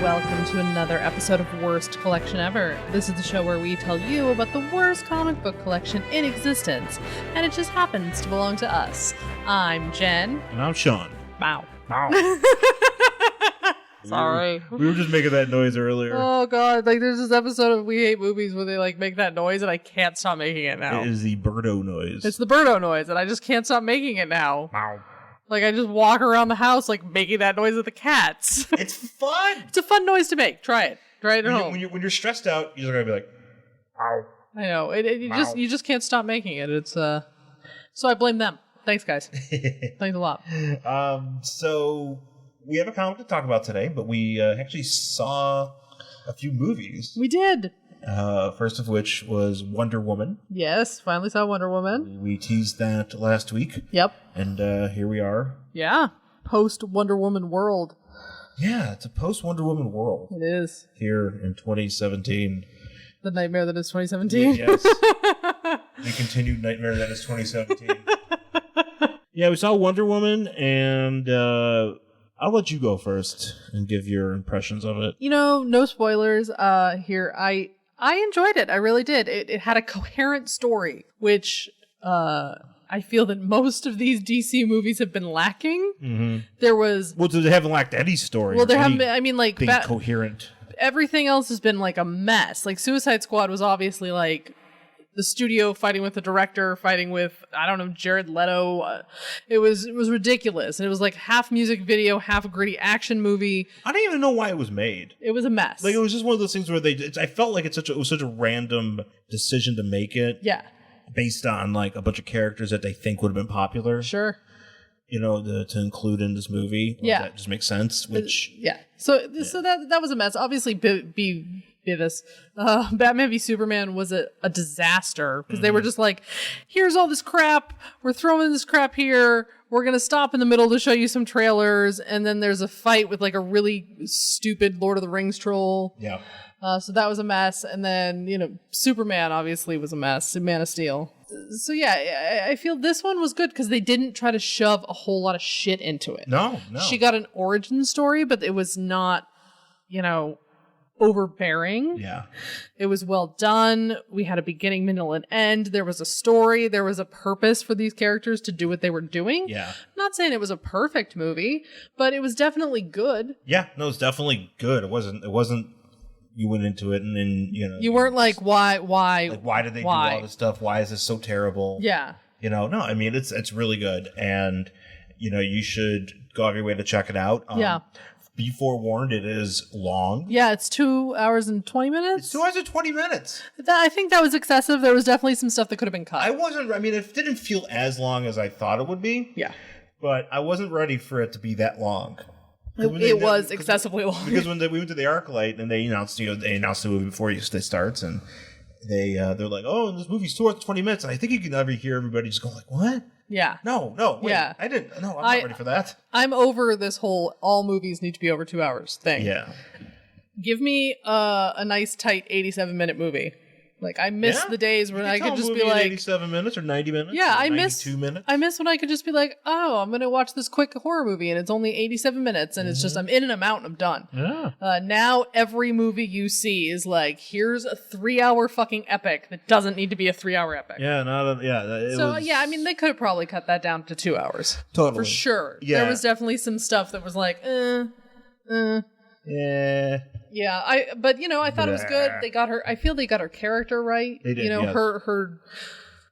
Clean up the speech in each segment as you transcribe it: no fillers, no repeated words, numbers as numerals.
welcome to another episode of Worst Collection Ever. This is the show where we tell you about the worst comic book collection in existence, and it just happens to belong to us. I'm Jen. And I'm Sean. Wow. Wow. Sorry. We were just making that noise earlier. Oh god, like there's this episode of We Hate Movies where they like make that noise and I can't stop making it now. It is the Birdo noise. It's the Birdo noise and I just can't stop making it now. Wow. Like I just walk around the house like making that noise with the cats. It's fun. It's a fun noise to make. Try it. Try it at home. When you're stressed out, you're just gonna be like, "Ow." I know. You just can't stop making it. It's so I blame them. Thanks, guys. Thanks a lot. So we have a comic to talk about today, but we actually saw a few movies. We did. First of which was Wonder Woman. Yes, finally saw Wonder Woman. We teased that last week. Yep. And here we are. Yeah. Post Wonder Woman world. Yeah, it's a post Wonder Woman world. It is. Here in 2017. The nightmare that is 2017. Yes. The continued nightmare that is 2017. Yeah, we saw Wonder Woman, and I'll let you go first and give your impressions of it. You know, no spoilers here. I enjoyed it. I really did. It had a coherent story, which I feel that most of these DC movies have been lacking. Mm-hmm. There was... Well, they haven't lacked any story. Well, there haven't been... I mean, like... Being coherent. Everything else has been, like, a mess. Like, Suicide Squad was obviously, like... the studio fighting with the director, fighting with, I don't know, Jared Leto. It was ridiculous. And it was like half music video, half a gritty action movie. I don't even know why it was made. It was a mess. Like, it was just one of those things where I felt like it was such a random decision to make it. Yeah. Based on, like, a bunch of characters that they think would have been popular. Sure. You know, to include in this movie. Yeah. That just makes sense, which... Yeah. So that was a mess. Obviously, Beavis. Batman v Superman was a disaster because they were just like, here's all this crap, we're throwing this crap here, we're gonna stop in the middle to show you some trailers, and then there's a fight with like a really stupid Lord of the Rings troll. Yeah. So that was a mess, and then, you know, Superman obviously was a mess, Man of Steel. So yeah, I feel this one was good because they didn't try to shove a whole lot of shit into it. No. She got an origin story, but it was not, you know, overbearing. Yeah. It was well done. We had a beginning, middle, and end. There was a story. There was a purpose for these characters to do what they were doing. Yeah. I'm not saying it was a perfect movie, but it was definitely good. Yeah, no, it's definitely good. It wasn't you went into it and then, you know, You weren't like, why? Like, why did they do all this stuff? Why is this so terrible? Yeah. You know, no, I mean, it's really good. And, you know, you should go out of your way to check it out. Yeah. Be forewarned, it is long. Yeah, it's 2 hours and 20 minutes. It's 2 hours and 20 minutes. I think that was excessive. There was definitely some stuff that could have been cut. I mean, it didn't feel as long as I thought it would be. Yeah. But I wasn't ready for it to be that long. It was excessively long. Because when we went to the ArcLight and they announced the movie before it starts, and they're like, oh, this movie's 2 hours and 20 minutes, and I think you can never hear everybody just go like, what? Yeah. No, wait, yeah. I didn't. No, I'm not ready for that. I'm over this whole all movies need to be over 2 hours thing. Yeah. Give me a nice tight 87-minute movie. Like, I miss the days when I could just be like 87 minutes or 90 minutes. Yeah, I miss 2 minutes. I miss when I could just be like, oh, I'm gonna watch this quick horror movie and it's only 87 minutes and it's just I'm in and I'm out and I'm done. Yeah. Now every movie you see is like, here's a 3-hour fucking epic that doesn't need to be a 3-hour epic. Yeah, I mean, they could have probably cut that down to 2 hours. Totally. For sure. Yeah. There was definitely some stuff that was like, Yeah. Yeah, but you know, I thought it was good. They got her. I feel they got her character right. They did, you know, yes. her.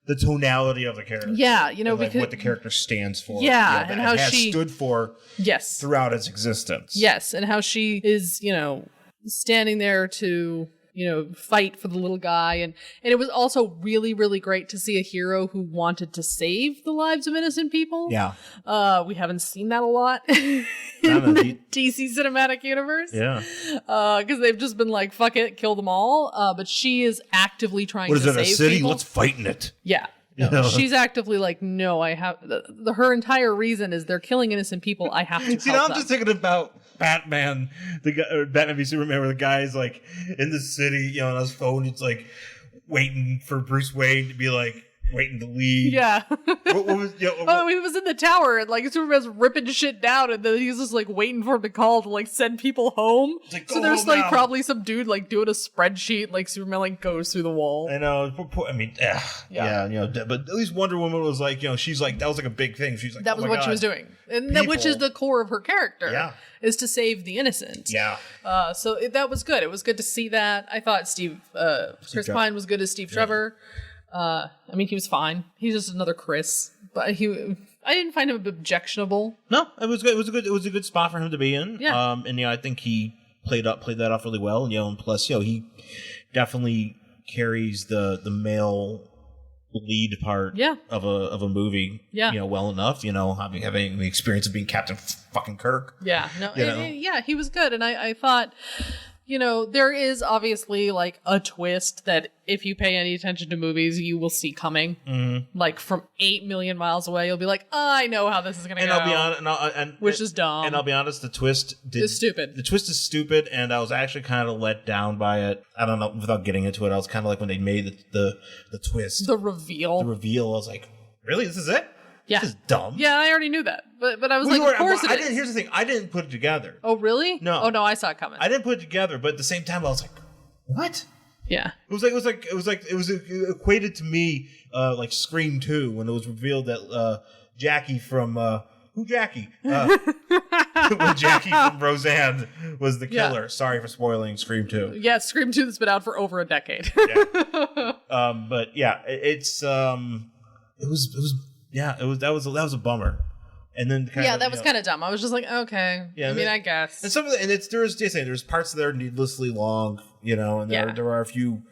The tonality of the character. Yeah, you know, and, like, because what the character stands for. Yeah, and how has she stood for. Yes. Throughout its existence. Yes, and how she is, you know, standing there to, you know, fight for the little guy, and it was also really, really great to see a hero who wanted to save the lives of innocent people. Yeah. We haven't seen that a lot in the DC cinematic universe. Yeah. Because they've just been like, fuck it, kill them all. But she is actively trying to save people. What is it, a city? Let's fight in it. Yeah. No, she's actively like, no, I have... her entire reason is they're killing innocent people. I have to help them. I'm just thinking about Batman, Batman v Superman, where the guy's like in the city, you know, on his phone, it's like waiting for Bruce Wayne to be like, waiting to leave. Yeah. What was, Oh, he was in the tower and like Superman's ripping shit down, and then he's just like waiting for him to call to like send people home. like, So go there's home like now. probably some dude like doing a spreadsheet, like Superman like goes through the wall. I know. I mean, yeah. But at least Wonder Woman was like, she's like, that was like a big thing. She's like, That was what she was doing, and that, which is People. the core of her character. Yeah. Is to save the innocent. Yeah. So that was good. It was good to see that. I thought Chris Trevor. Pine was good as Steve Trevor. I mean, he was fine. He's just another Chris, but I didn't find him objectionable. No, it was good. It was a good spot for him to be in. Yeah. And I think he played that off really well. And plus, he definitely carries the male lead part of a movie. Yeah. Well enough. Having the experience of being Captain fucking Kirk. Yeah. No. You know? Yeah, he was good, and I thought. There is obviously like a twist that if you pay any attention to movies, you will see coming. Mm-hmm. Like from 8 million miles away, you'll be like, I know how this is going to go. And I'll be honest, which is dumb. And I'll be honest, the twist is stupid. The twist is stupid, and I was actually kind of let down by it. I don't know, without getting into it, I was kind of like when they made the twist, the reveal. I was like, really, this is it? Yeah. This is dumb. Yeah, I already knew that, but I was like, of course it is. Here's the thing, I didn't put it together. Oh, really? No. Oh no, I saw it coming. I didn't put it together, but at the same time, I was like, what? Yeah. It was equated to me like Scream 2 when it was revealed that Jackie from who Jackie? When Jackie from Roseanne was the killer. Yeah. Sorry for spoiling Scream 2. Yeah, Scream 2 that's been out for over a decade. Yeah. But yeah, it was a bummer. And then that was kind of dumb. I was just like, okay. Yeah, I guess. And some of there's parts that are needlessly long, and there are a few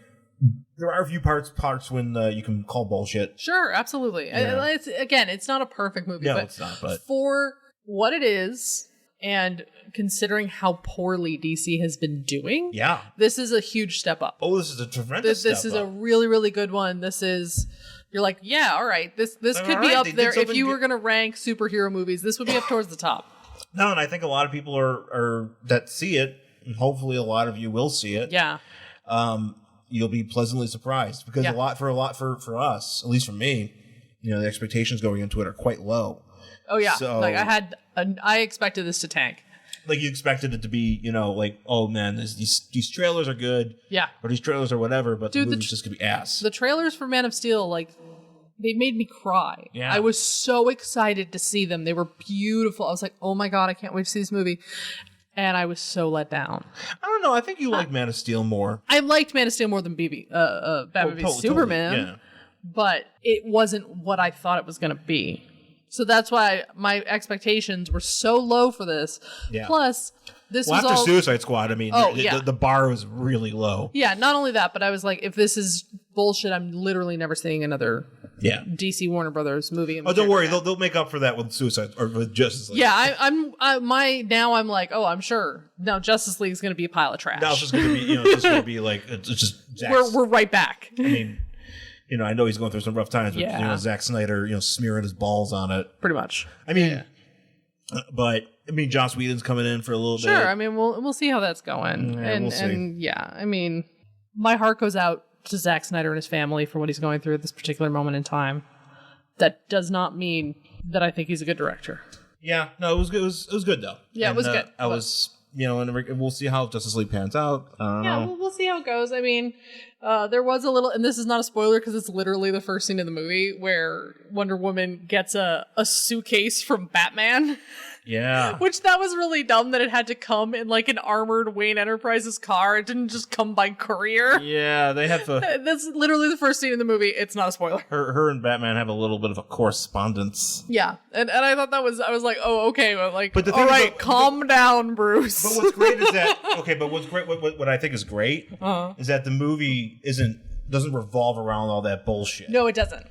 parts when you can call bullshit. Sure, absolutely. Yeah. It's not a perfect movie, No, but it's not. But for what it is, and considering how poorly DC has been doing, yeah, this is a huge step up. oh, this is a tremendous. This is a really, really good one. This is. You're like, yeah, all right. This could be up there. If you were going to rank superhero movies, this would be up towards the top. No, and I think a lot of people are that see it, and hopefully a lot of you will see it. Yeah. You'll be pleasantly surprised because a lot for us, at least for me, the expectations going into it are quite low. Oh yeah. So, like I expected this to tank. Like you expected it to be, like, oh man, these trailers are good. Yeah. Or these trailers are whatever, but Dude, the movie's just gonna be ass. The trailers for Man of Steel, like, they made me cry. Yeah. I was so excited to see them. They were beautiful. I was like, oh my God, I can't wait to see this movie. And I was so let down. I don't know. I think you like Man of Steel more. I liked Man of Steel more than Batman v Superman. Totally, yeah. But it wasn't what I thought it was going to be. So that's why my expectations were so low for this. Yeah. Plus, this was after all... Suicide Squad, I mean, the bar was really low. Yeah, not only that, but I was like, if this is bullshit, I'm literally never seeing another DC Warner Brothers movie. Oh, don't worry, they'll make up for that with Suicide or with Justice League. Yeah, I'm like, oh, I'm sure now Justice League is going to be a pile of trash. Now it's just going to be, it's just going to be like it's just we're right back. I mean, I know he's going through some rough times, but Zack Snyder, smearing his balls on it. Pretty much. I mean, but Joss Whedon's coming in for a little bit. Sure. I mean, we'll see how that's going. We'll see. And I mean, my heart goes out to Zack Snyder and his family for what he's going through at this particular moment in time. That does not mean that I think he's a good director. Yeah. No, it was good. It was good though. Yeah, it was good. I was. And we'll see how Justice League pans out. We'll see how it goes. I mean, there was a little, and this is not a spoiler because it's literally the first scene in the movie where Wonder Woman gets a suitcase from Batman. Yeah. Which that was really dumb that it had to come in like an armored Wayne Enterprises car. It didn't just come by courier. Yeah, they have to. That's literally the first scene in the movie. It's not a spoiler. Her and Batman have a little bit of a correspondence. Yeah, and I thought I was like, oh, okay, well, like, but all right, calm down, Bruce. But what's great is that what's great, what I think is great is that the movie doesn't revolve around all that bullshit. No, it doesn't.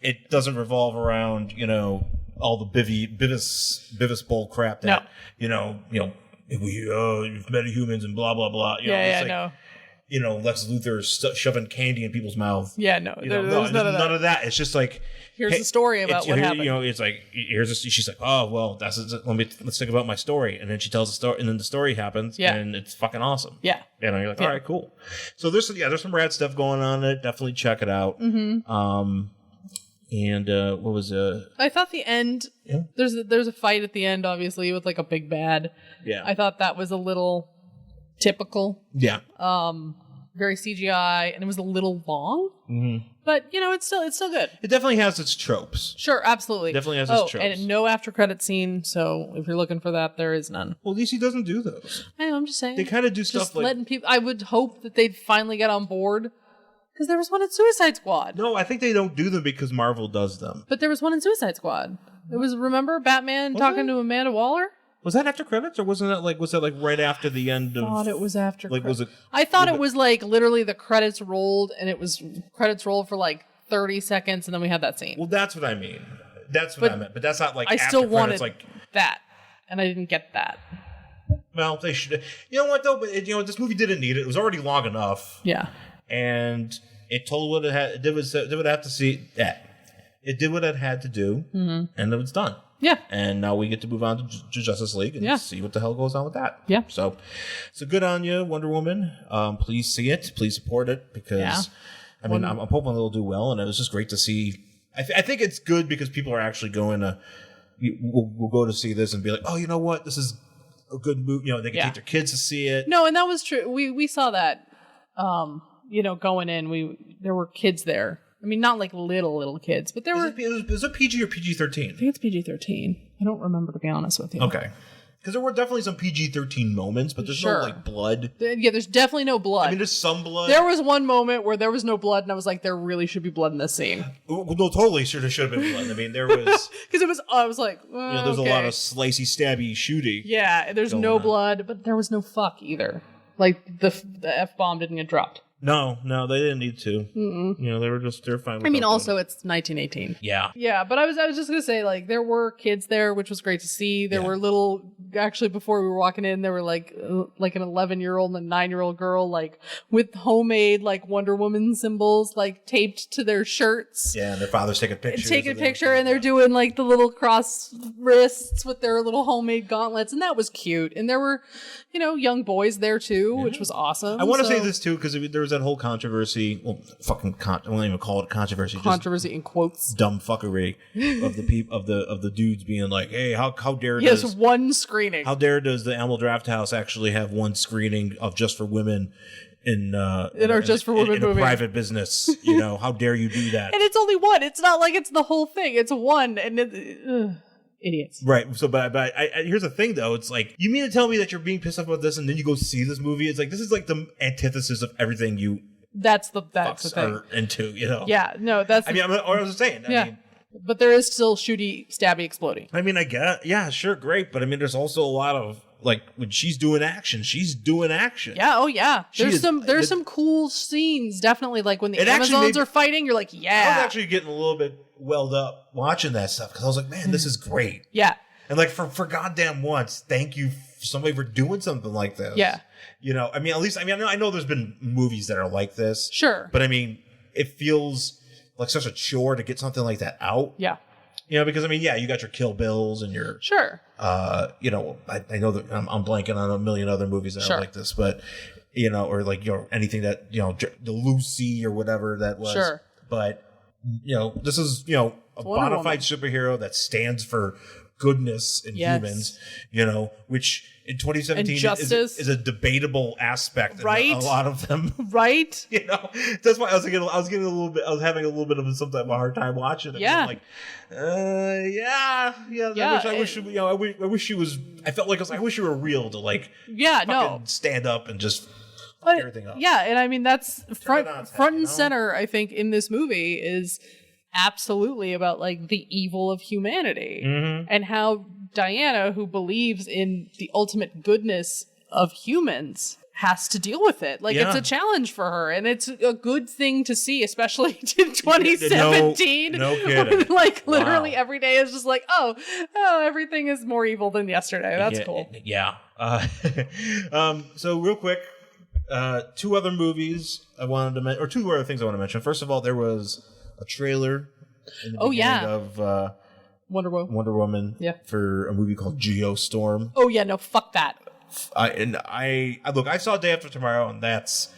It doesn't revolve around all the Beavis bull crap that metahumans and blah blah blah. No. Lex Luthor shoving candy in people's mouths. Yeah, no, there's none of that. It's just like, here's the story about what happened. It's like, she's like, oh well, let's think about my story, and then she tells the story, and then the story happens, and it's fucking awesome. Yeah, you're like, all right, cool. So there's some rad stuff going on in it. Definitely check it out. And what was I thought the end. Yeah. There's a fight at the end, obviously, with like a big bad. Yeah. I thought that was a little typical. Yeah. Very CGI, and it was a little long. Mm-hmm. But it's still good. It definitely has its tropes. Sure, absolutely. Definitely has its tropes. And no after credit scene. So if you're looking for that, there is none. Well, DC doesn't do those. I know. I'm just saying. They kind of do stuff just letting people. I would hope that they'd finally get on board. Because there was one in Suicide Squad. No, I think they don't do them because Marvel does them. But there was one in Suicide Squad. It was, remember Batman talking to Amanda Waller? Was that after credits, or wasn't that was that right after the end of? I thought it was after. Was it? I thought it was literally the credits rolled, and it was credits rolled for 30 seconds, and then we had that scene. Well, that's what I mean. That's what I meant. But that's not I still wanted that, and I didn't get that. Well, they should. You know what though? But this movie didn't need it. It was already long enough. Yeah. And it told what it had. It did what it had to see. Yeah. It did what it had to do, and it was done. Yeah. And now we get to move on to Justice League and see what the hell goes on with that. Yeah. So good on you, Wonder Woman. Please see it. Please support it because, I'm hoping it'll do well. And it was just great to see. I think it's good because people are actually going to, we'll go to see this and be like, oh, you know what? This is a good movie. They can take their kids to see it. No, and that was true. We saw that, going in. There were kids there. I mean, not like little kids, but there were. Is it PG or PG-13? I think it's PG-13. I don't remember, to be honest with you. Okay. Because there were definitely some PG-13 moments, but there's no blood. Yeah, there's definitely no blood. I mean, there's some blood. There was one moment where there was no blood, and I was like, there really should be blood in this scene. Well, no, totally should have been blood. I mean, there was because I was like, there's a lot of slicey, stabby shooting. Yeah, there's no blood, but there was no fuck either. Like the F-bomb didn't get dropped. No, they didn't need to. Mm-mm. They're fine with I mean, also, it's 1918. Yeah. Yeah, but I was just going to say, there were kids there, which was great to see. There were actually, before we were walking in, there were, like an 11-year-old and a 9-year-old girl, with homemade, Wonder Woman symbols, taped to their shirts. Yeah, and their father's taking pictures. Taking a picture, and they're doing, the little cross wrists with their little homemade gauntlets, and that was cute. And there were, young boys there, too, which was awesome. I want to say this, too, because there was that whole controversy. Well, I won't even call it controversy. Controversy in quotes. Dumb fuckery of the of the dudes being like, "Hey, how dare?" Yes, one screening. How dare does the Amel Draft House actually have one screening of Just for Women in our Just for Women movie, a private business? How dare you do that? And it's only one. It's not like it's the whole thing. It's one, and idiots. Right. So, but here's the thing, though. It's like, you mean to tell me that you're being pissed off about this, and then you go see this movie? It's like, this is like the antithesis of everything you. That's the thing. Are into, Yeah. No. That's. I was just saying. I mean, but there is still shooty, stabby, exploding. I mean, I get. Yeah. Sure. Great. But I mean, there's also a lot of when she's doing action. She's doing action. Yeah. Oh yeah. There's some cool scenes. Definitely, when the Amazons are fighting. You're like, yeah. I was actually getting a little bit welled up watching that stuff because I was like, man, this is great. Yeah. And for goddamn once, thank you somebody for doing something like this. Yeah. I mean, at least I know there's been movies that are like this. Sure. But I mean, it feels like such a chore to get something like that out. Yeah. Because I mean, you got your Kill Bills and your sure. I know that I'm blanking on a million other movies that are like this, but or anything that the Lucy or whatever that was. Sure. But this is a bona fide superhero that stands for goodness in humans. Which in 2017 is a debatable aspect. Right. In a lot of them. Right. That's why I was having a little bit of a hard time watching it. Yeah. I wish she was. I felt like I wish you were real to stand up and just. Everything up. Yeah, and I mean that's front and center. I think in this movie is absolutely about the evil of humanity and how Diana, who believes in the ultimate goodness of humans, has to deal with it. It's a challenge for her, and it's a good thing to see, especially in 2017. No kidding. Literally every day is just oh, everything is more evil than yesterday. That's cool. Yeah. So real quick. Two other movies I wanted to mention, or two other things I want to mention. First of all, there was a trailer in the beginning of Wonder Woman. Wonder Woman for a movie called Geostorm. Oh yeah, no, fuck that. I look, I saw Day After Tomorrow, and that's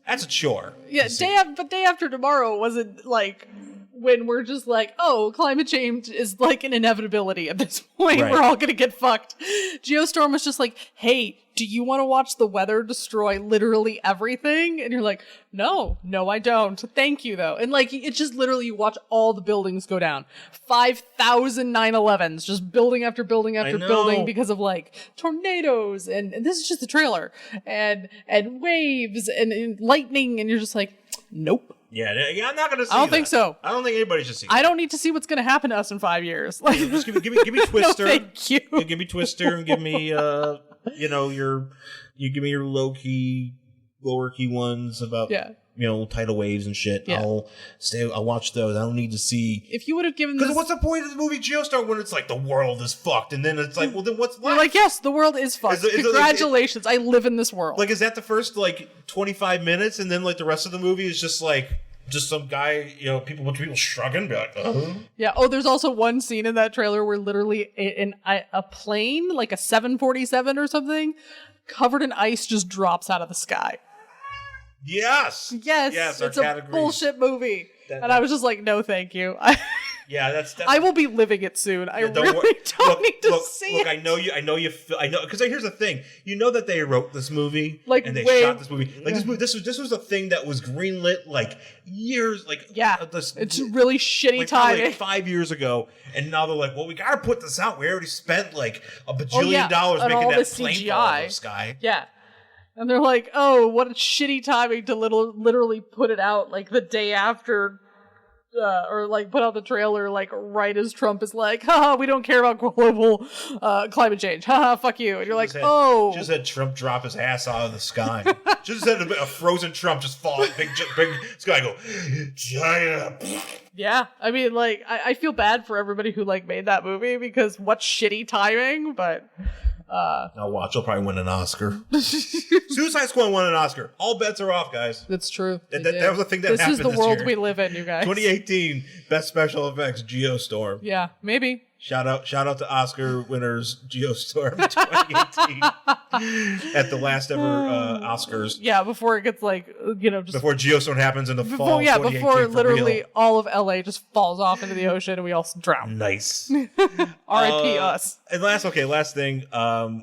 a chore. Yeah, Day After Tomorrow wasn't like when we're just like, oh, climate change is like an inevitability at this point. Right. We're all gonna get fucked. Geostorm was just like, hey, do you want to watch the weather destroy literally everything? And you're like, no, I don't. Thank you, though. And like, it's just literally you watch all the buildings go down. 5,000 9/11s, just building after building after building because of like tornadoes. And this is just the trailer. And waves and lightning. And you're just like, nope. Yeah, I'm not going to see I don't think so. I don't think anybody should see I don't need to see what's going to happen to us in 5 years. Like, just give me Twister. No, thank you. Give me Twister and give me, you give me your lower key ones about, tidal waves and shit. Yeah. I'll watch those. I don't need to see. If you would have given Because this... what's the point of the movie Geostorm when it's like the world is fucked, and then it's like, well, then what's left? You're like, yes, the world is fucked. Congratulations, I live in this world. Like, is that the first 25 minutes, and then the rest of the movie is just some guy, a bunch of people shrugging, be like, oh. Yeah. Oh, there's also one scene in that trailer where literally a plane, like a 747 or something, covered in ice, just drops out of the sky. Yes. It's a bullshit movie, and I was just like, no, thank you. Yeah, that's. I will be living it soon. I really don't need to see it. I know you. Because here's the thing. You know that they wrote this movie, and they shot this movie. This was a thing that was greenlit years. It's really shitty timing. Like 5 years ago, and now they're like, well, we gotta put this out. We already spent $1 bajillion making that plane fall out of the sky. Yeah. And they're like, oh, what a shitty timing to literally put it out the day after, or put out the trailer right as Trump is like, haha, we don't care about global climate change. Haha, fuck you. And you're like, Just had Trump drop his ass out of the sky. Just had a frozen Trump just fall, big sky go, China. Yeah, I mean, I feel bad for everybody who made that movie because what shitty timing, but... Now watch, he'll probably win an Oscar. Suicide Squad won an Oscar. All bets are off, guys. That's true. That was the thing that happened this is the this world year. we live in, you guys. 2018 Best Special Effects Geostorm. Yeah, maybe. Shout out to Oscar winners Geostorm 2018 at the last ever Oscars. Yeah, before it gets just before Geostorm happens in the fall. Yeah, 2018 before literally real. all of LA just falls off into the ocean and we all drown. Nice. R.I.P. us. And last thing.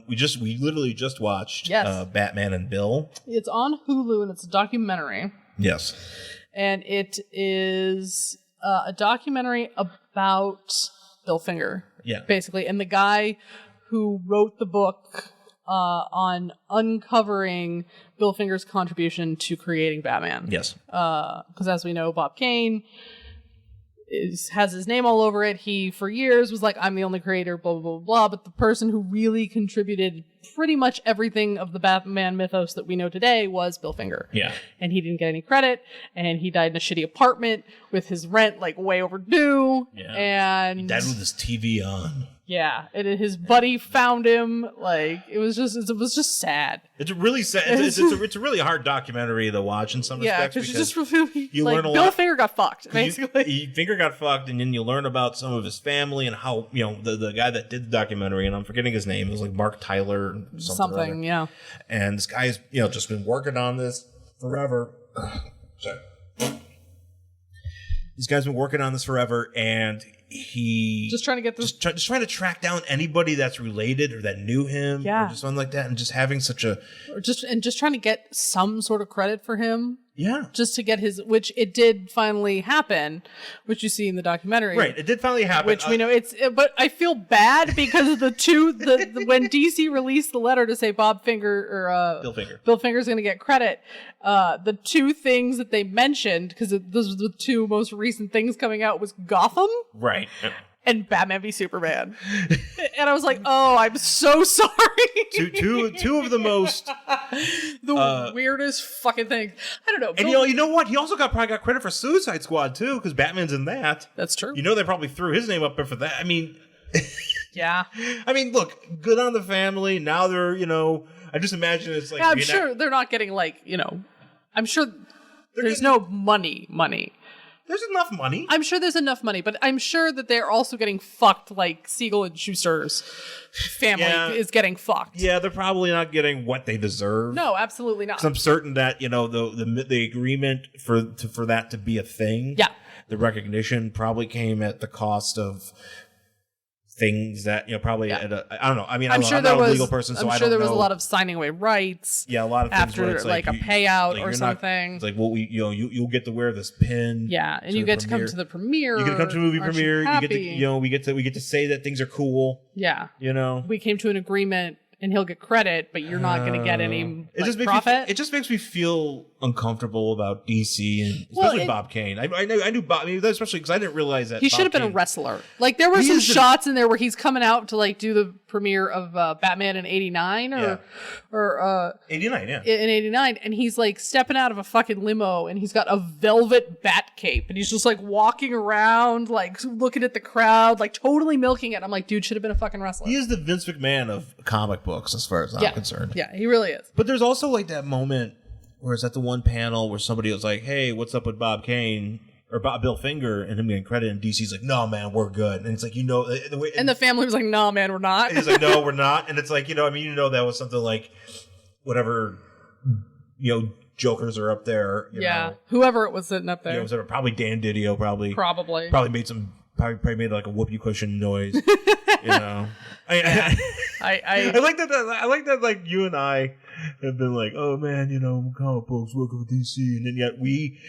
We literally just watched Batman and Bill. It's on Hulu and it's a documentary. Yes. And it is a documentary about Bill Finger. Yeah. Basically. And the guy who wrote the book on uncovering Bill Finger's contribution to creating Batman. Yes. Because as we know, Bob Kane has his name all over it. He, for years, was like, I'm the only creator, blah, blah, blah, blah. But the person who really contributed pretty much everything of the Batman mythos that we know today was Bill Finger. Yeah. And he didn't get any credit. And he died in a shitty apartment with his rent, way overdue. Yeah. And he died with his TV on. Yeah, and his buddy found him. It was just sad. It's a really sad. It's a really hard documentary to watch in some respects because you learn a lot. Bill Finger got fucked, basically. Finger got fucked, and then you learn about some of his family and how the guy that did the documentary, and I'm forgetting his name. It was Mark Tyler, something. Yeah. And this guy's just been working on this forever. Sorry. This guy's been working on this forever, and he just trying to get this, just trying to track down anybody that's related or that knew him, or just something like that, and just having such a, just trying to get some sort of credit for him. Yeah. Just to get which it did finally happen, which you see in the documentary. Right, it did finally happen. Which we know but I feel bad because when DC released the letter to say Bill Finger's going to get credit, the two things that they mentioned, because those were the two most recent things coming out, was Gotham. Right. And Batman v Superman. And I was like, oh, I'm so sorry. Two of the most... weirdest fucking things. I don't know. And you know what? He also probably got credit for Suicide Squad, too, because Batman's in that. That's true. They probably threw his name up there for that. I mean... Yeah. I mean, look, good on the family. Now they're, I just imagine it's like I'm sure they're not getting like, I'm sure there's getting- no money. there's enough money. I'm sure there's enough money, but I'm sure that they're also getting fucked like Siegel and Schuster's family is getting fucked. Yeah, they're probably not getting what they deserve. No, absolutely not. 'Cause I'm certain that the agreement for that to be a thing. Yeah. The recognition probably came at the cost of things that probably Yeah. at I don't know. I mean, I'm sure there not a was legal person, so I'm I sure don't there was know. a lot of signing away rights. Yeah, a lot of things after where it's like a you- payout like, or you're not- something. It's like, well, you'll get to wear this pin. Yeah, and to you the get to come premiere. to the premiere. You get to come to a movie Aren't premiere. You get to happy? we get to say that things are cool. Yeah, We we came to an agreement, and he'll get credit, but you're not going to get any profit. It just makes me feel uncomfortable about DC and Well, especially Bob Kane. I knew Bob. I mean, especially because I didn't realize that He should have been a Kane- wrestler. Like there were He some is the- shots in there where he's coming out to like do the premiere of Batman in '89 or 89. Yeah. in '89, and he's like stepping out of a fucking limo, and he's got a velvet bat cape, and he's just like walking around, like looking at the crowd, like totally milking it. I'm like, dude, should have been a fucking wrestler. He is the Vince McMahon of comic books, as far as I'm concerned. Yeah, he really is. But there's also like that moment where it's at the one panel where somebody was like, "Hey, what's up with Bob Kane or Bill Finger?" and him getting credit, and DC's like, "No, man, we're good." And it's like the way, And the family was like, "Nah, man, we're not." he's like, "No, we're not." And it's like that was something like whatever jokers are up there. You know, whoever it was sitting up there, whatever, probably Dan Didio, probably made some. Probably made like a whoopee cushion noise. I like that. I like that. Like you and I have been like, oh man, comic books working for DC, and then yet we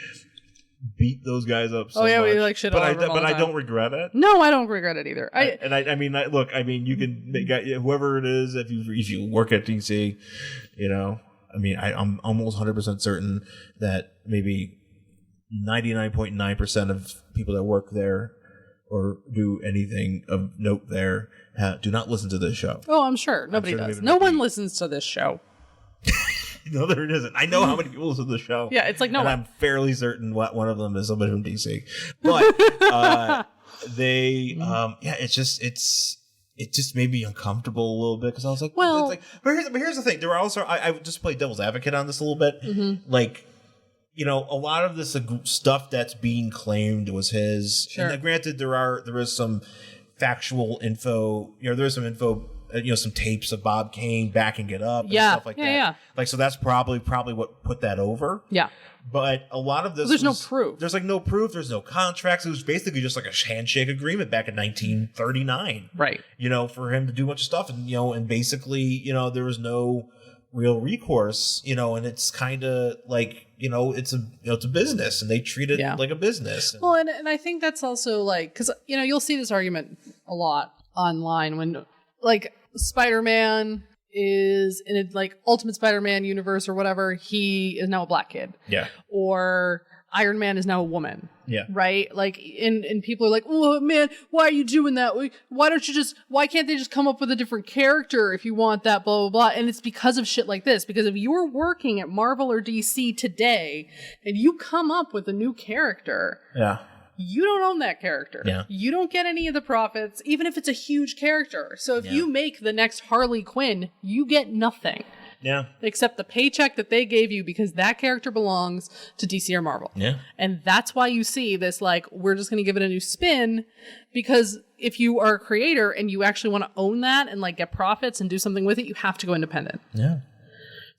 beat those guys up. So much. we like shit all over them all but the I time. don't regret it. No, I don't regret it either. You can make whoever it is if you work at DC, I'm almost 100% certain that maybe 99.9% of people that work there or do anything of note there do not listen to this show. Oh, I'm sure nobody sure does. maybe No one listens to this show. No, there isn't. I know how many people listen to the show. Yeah, it's like no and one. I'm fairly certain one of them is somebody from DC. But it just made me uncomfortable a little bit because I was like, well, but here's the thing. There were also I just played devil's advocate on this a little bit. Mm-hmm. Like, a lot of this stuff that's being claimed was his. Sure. And granted, there is some factual info. There's some info. Some tapes of Bob Kane backing it up and stuff like that. Yeah. Like, so that's probably what put that over. Yeah. But a lot of this There's no proof. There's no proof. There's no contracts. It was basically just like a handshake agreement back in 1939. Right. For him to do a bunch of stuff. And basically, there was no real recourse, and it's kind of like, it's a business and they treat it like a business. Well, and I think that's also like, because, you'll see this argument a lot online when like Spider-Man is in a like Ultimate Spider-Man universe or whatever, he is now a black kid. Yeah. Or Iron Man is now a woman. Yeah. Right? Like, and people are like, oh man, why are you doing that? Why can't they just come up with a different character if you want that, blah, blah, blah. And it's because of shit like this. Because if you're working at Marvel or DC today and you come up with a new character, yeah, you don't own that character. Yeah. You don't get any of the profits, even if it's a huge character. So if you make the next Harley Quinn, you get nothing. Yeah. Except the paycheck that they gave you because that character belongs to DC or Marvel. Yeah. And that's why you see this, like, we're just going to give it a new spin, because if you are a creator and you actually want to own that and, like, get profits and do something with it, you have to go independent. Yeah.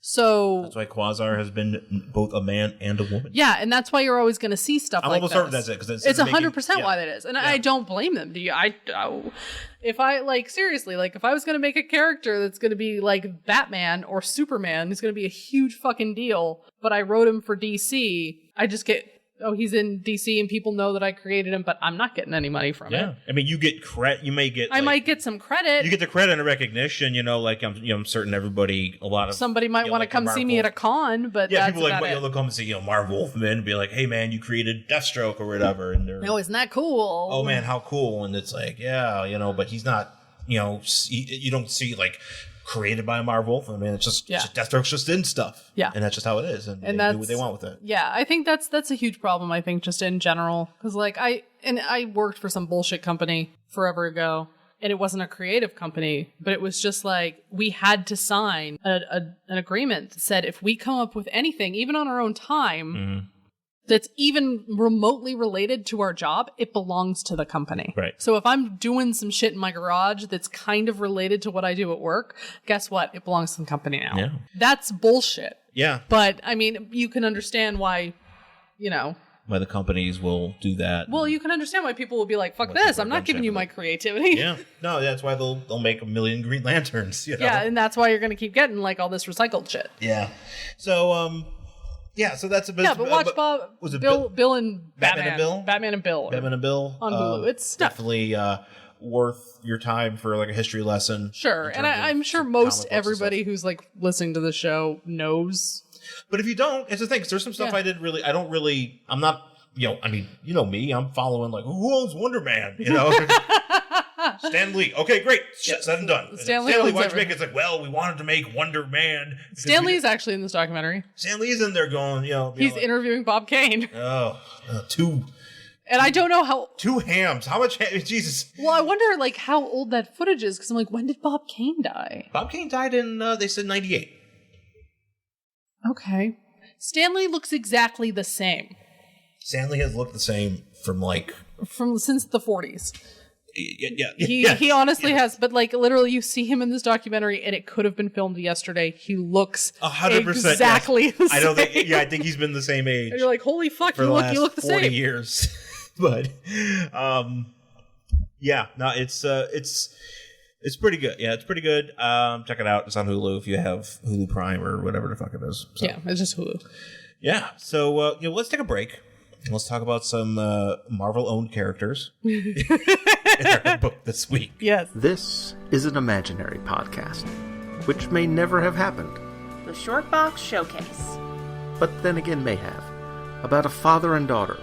So that's why Quasar has been both a man and a woman. Yeah, and that's why you're always going to see stuff like this. I'm almost certain that's it. It's 100% why that is. And I don't blame them. If I, like, seriously, like, if I was going to make a character that's going to be like Batman or Superman, it's going to be a huge fucking deal, but I wrote him for DC, I just get, he's in DC and people know that I created him, but I'm not getting any money from it. Yeah. I mean, you get credit. You may get. I might get some credit. You get the credit and recognition. Like I'm certain everybody. A lot of somebody might want to come see me at a con, but yeah, that's people about they'll come and see Marv Wolfman and be like, "Hey man, you created Deathstroke or whatever," and they're isn't that cool? Oh man, how cool! And it's like, yeah, but he's not. You don't see like created by Marv Wolfman. I mean, it's just Deathstroke's just in stuff. Yeah, and that's just how it is, and they do what they want with it. Yeah, I think that's a huge problem. I think just in general, because like I worked for some bullshit company forever ago, and it wasn't a creative company, but it was just like we had to sign an agreement that said if we come up with anything, even on our own time, that's even remotely related to our job, it belongs to the company. Right. So if I'm doing some shit in my garage that's kind of related to what I do at work, guess what? It belongs to the company now. Yeah. That's bullshit. Yeah. But I mean, you can understand why, you know. Why the companies will do that. Well, you can understand why people will be like, fuck Why this. people I'm are not giving you dumbshit my with it. creativity. Yeah. No, that's why they'll make 1 million Green Lanterns. You know? Yeah, and that's why you're going to keep getting like all this recycled shit. Yeah. So, so that's a bit. Yeah, but watch Bob, was it Bill and Batman and Bill? Batman and Bill. Batman and Bill on Hulu. It's definitely worth your time for like a history lesson. Sure, in and terms of I'm sure comic most books and everybody who's like listening to the show knows. But if you don't, it's the thing. 'Cause there's some stuff I'm not. I mean, you know me. I'm following like who owns Wonder Man? You know. Stan Lee. Okay, great. Said and done. Stan Lee why'd owns you make everything. it? It's like, well, we wanted to make Wonder Man. Stan Lee's actually in this documentary. Stan Lee's in there going, He's interviewing Bob Kane. two And I don't know how. hams. How much ham? Jesus. Well, I wonder like how old that footage is because I'm like, when did Bob Kane die? Bob Kane died in, they said 98. Okay. Stan Lee looks exactly the same Stan Lee has looked the same from like. since the 40s. Yeah. He honestly has, but like literally, you see him in this documentary, and it could have been filmed yesterday. He looks 100% exactly the I don't same. think. Yeah, I think he's been the same age. And you're like, holy fuck, for you the look last the 40 same. years. But, yeah, no, it's pretty good. Yeah, it's pretty good. Check it out. It's on Hulu if you have Hulu Prime or whatever the fuck it is. So, Yeah, it's just Hulu. yeah. So, let's take a break. Let's talk about some Marvel-owned characters in our book this week. Yes. This is an imaginary podcast, which may never have happened, The Short Box Showcase. but then again may have, about a father and daughter.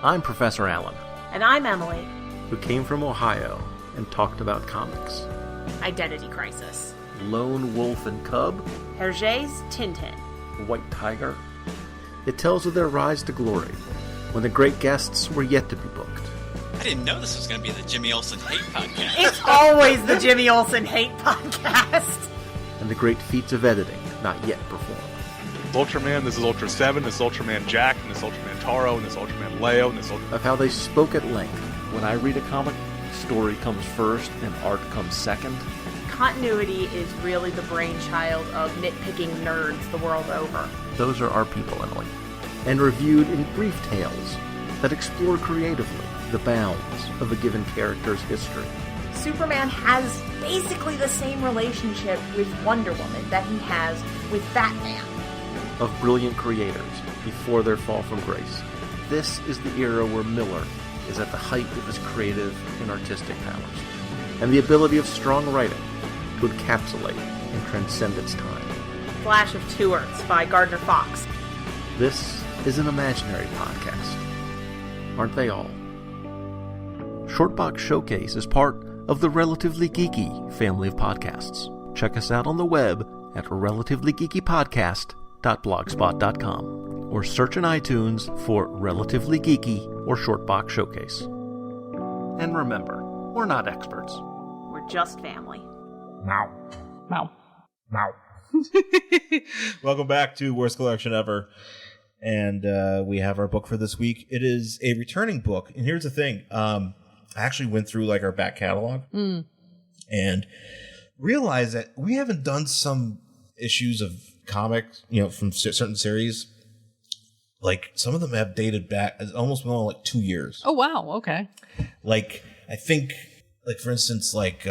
I'm Professor Allen, And I'm Emily. who came from Ohio and talked about comics. Identity Crisis. Lone Wolf and Cub, Hergé's Tintin. White Tiger. It tells of their rise to glory, when the great guests were yet to be booked. I didn't know this was going to be the Jimmy Olsen Hate Podcast. It's always the Jimmy Olsen Hate Podcast. And the great feats of editing not yet performed. Ultraman, this is Ultra 7, this is Ultraman Jack, and this is Ultraman Taro, and this is Ultraman Leo, and this is Of how they spoke at length. When I read a comic, story comes first and art comes second. Continuity is really the brainchild of nitpicking nerds the world over. Those are our people, Emily. And reviewed in brief tales that explore creatively the bounds of a given character's history. Superman has basically the same relationship with Wonder Woman that he has with Batman. Of brilliant creators before their fall from grace. This is the era where Miller is at the height of his creative and artistic powers, and the ability of strong writing to encapsulate and transcend its time. Flash of Two Earths by Gardner Fox. This is an imaginary podcast. Aren't they all? Shortbox Showcase is part of the Relatively Geeky family of podcasts. Check us out on the web at relativelygeekypodcast.blogspot.com or search in iTunes for Relatively Geeky or Shortbox Showcase. And remember, we're not experts. We're just family. Wow. Wow. Wow. Welcome back to Worst Collection Ever. And we have our book for this week. It is a returning book. And here's the thing. I actually went through like our back catalog and realized that we haven't done some issues of comics, from certain series. Like some of them have dated back as almost more like 2 years. Oh, wow. Okay. Like I think, like for instance, like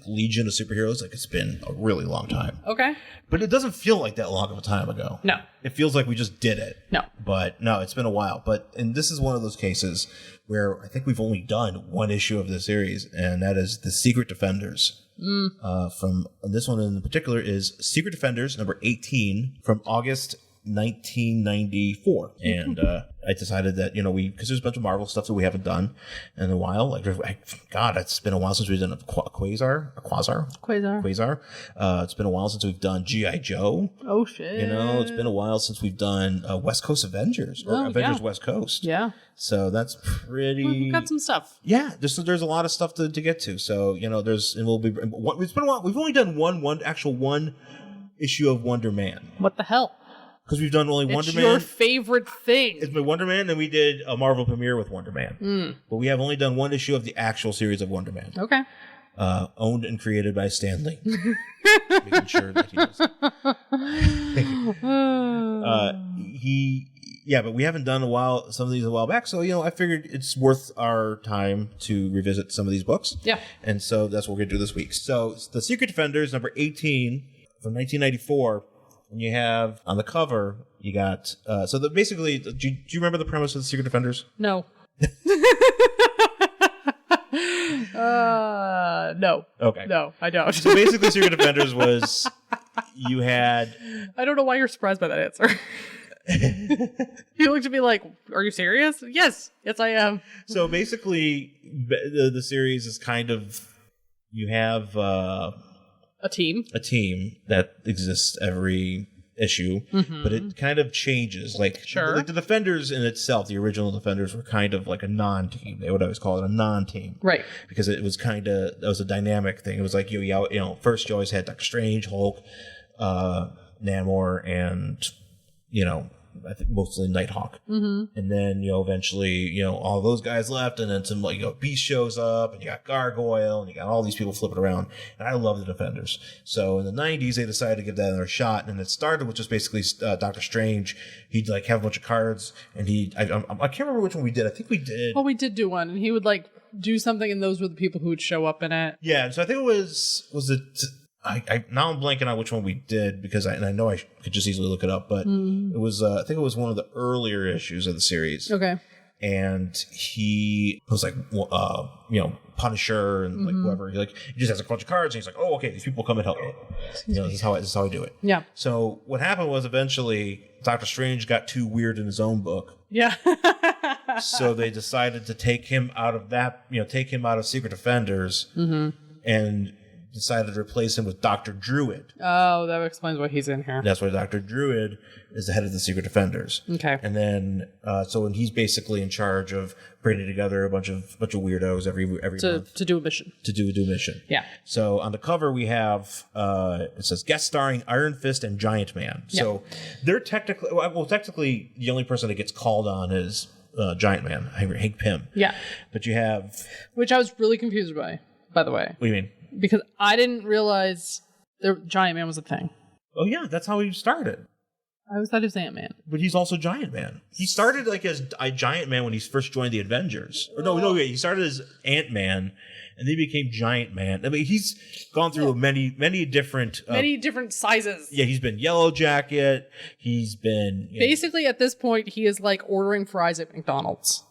Legion of Superheroes, like it's been a really long time. Okay. But it doesn't feel like that long of a time ago. No. It feels like we just did it. No. But no, it's been a while. And this is one of those cases where I think we've only done one issue of the series, and that is The Secret Defenders. From this one in particular is Secret Defenders number 18 from August 1994, and I decided that because there's a bunch of Marvel stuff that we haven't done in a while. Like, God, it's been a while since we've done a Quasar. It's been a while since we've done G.I. Joe. Oh shit! It's been a while since we've done West Coast Avengers or Avengers West Coast. Yeah. So that's pretty. We've got some stuff. Yeah, there's a lot of stuff to get to. So it's been a while. We've only done one issue of Wonder Man. What the hell? Because we've done only Wonder Man. It's your favorite thing. It's been Wonder Man, and we did a Marvel premiere with Wonder Man. But we have only done one issue of the actual series of Wonder Man. Okay. Owned and created by Stan Lee. Making sure that he does. But we haven't done some of these a while back. So, I figured it's worth our time to revisit some of these books. Yeah. And so that's what we're going to do this week. So, The Secret Defenders, number 18 from 1994. And you have on the cover, you got basically, do you remember the premise of The Secret Defenders? No. No. Okay. No, I don't. So basically, Secret Defenders was you had. I don't know why you're surprised by that answer. You looked at me like, "Are you serious?" Yes, I am. So basically, the series is kind of you have a team that exists every issue, but it kind of changes. Like the Defenders in itself, the original Defenders were kind of like a non-team. They would always call it a non-team, right? Because it was that was a dynamic thing. It was like first you always had Doctor Strange, Hulk, Namor, and I think mostly Nighthawk. And then, eventually, all those guys left, and then some, Beast shows up, and you got Gargoyle, and you got all these people flipping around. And I love the Defenders. So in the 90s, they decided to give that another shot, and it started with just basically Doctor Strange. He'd, have a bunch of cards, and I can't remember which one we did. I think we did. Well, we did do one, and he would, do something, and those were the people who would show up in it. Yeah, so I think it was it... now I'm blanking on which one we did because I know I could just easily look it up, but it was I think it was one of the earlier issues of the series. Okay. And he was like, Punisher and whoever. He just has a bunch of cards, and he's like, "Oh, okay, these people come and help me." This is how I do it. Yeah. So what happened was eventually Doctor Strange got too weird in his own book. Yeah. So they decided to take him out of Secret Defenders, and decided to replace him with Dr. Druid. Oh, that explains why he's in here. That's why Dr. Druid is the head of the Secret Defenders. Okay. And then, when he's basically in charge of bringing together a bunch of weirdos every month to do a mission. To do a mission. Yeah. So on the cover we have it says guest starring Iron Fist and Giant Man. So they're technically the only person that gets called on is Giant Man, Hank Pym. Yeah. But you have, which I was really confused by the way. What do you mean? Because I didn't realize Giant Man was a thing. Oh yeah, that's how he started. I always thought he was Ant-Man. But he's also Giant Man. He started as a Giant Man when he first joined the Avengers. He started as Ant-Man, and then he became Giant Man. I mean, he's gone through many different sizes. Yeah, he's been Yellow Jacket. He's been basically at this point he is like ordering fries at McDonald's.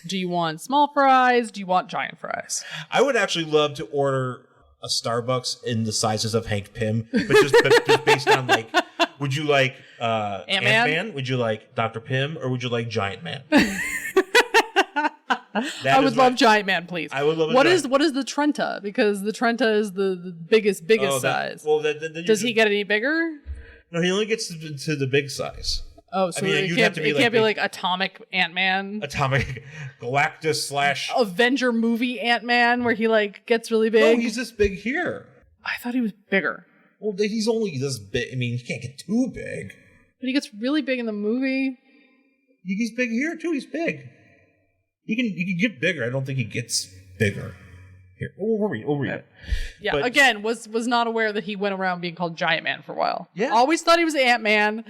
Do you want small fries? Do you want giant fries? I would actually love to order a Starbucks in the sizes of Hank Pym, but just based on would you like Ant-Man? Would you like Dr. Pym? Or would you like Giant Man? I would love Giant Man, please. I would love what is the Trenta? Because the Trenta is the biggest size. Does he get any bigger? No, he only gets to the big size. Oh, so it can't be like Atomic Ant-Man? Atomic Galactus / Avenger movie Ant-Man where he gets really big? No, he's this big here. I thought he was bigger. Well, he's only this big. I mean, he can't get too big. But he gets really big in the movie. He's big here, too. He's big. He can get bigger. I don't think he gets bigger. Here, we'll read it. Yeah, but, again, was not aware that he went around being called Giant Man for a while. Yeah. Always thought he was Ant-Man.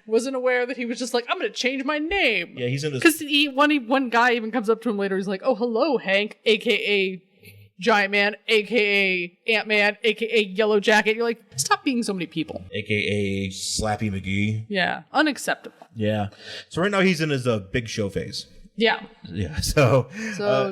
Wasn't aware that he was just like, I'm going to change my name. Yeah, he's in this. Because one guy even comes up to him later. He's like, oh, hello, Hank, a.k.a. Giant Man, a.k.a. Ant-Man, a.k.a. Yellow Jacket. You're like, stop being so many people. A.k.a. Slappy McGee. Yeah, unacceptable. Yeah. So right now he's in his big show phase. Yeah. Yeah. So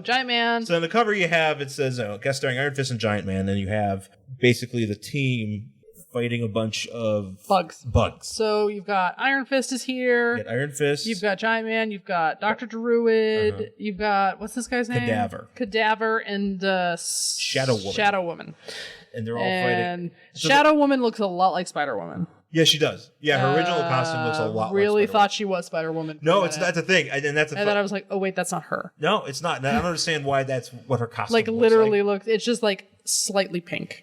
Giant Man. So on the cover you have, it says guest starring Iron Fist and Giant Man. Then you have basically the team fighting a bunch of Bugs. Bugs. So you've got Iron Fist is here. You got Iron Fist. You've got Giant Man. You've got Dr. Druid. You've got, what's this guy's name? Cadaver. Cadaver and Shadow Woman. Shadow Woman. and they're all And fighting. So Shadow Woman looks a lot like Spider Woman. yeah, she does. Yeah, her original costume looks a lot. Really like thought she was Spider Woman. No, it's that's the thing, and that's And then I was like, oh wait, that's not her. no, it's not. And I don't understand why that's what her costume Like looks literally like. looks. It's just like slightly pink.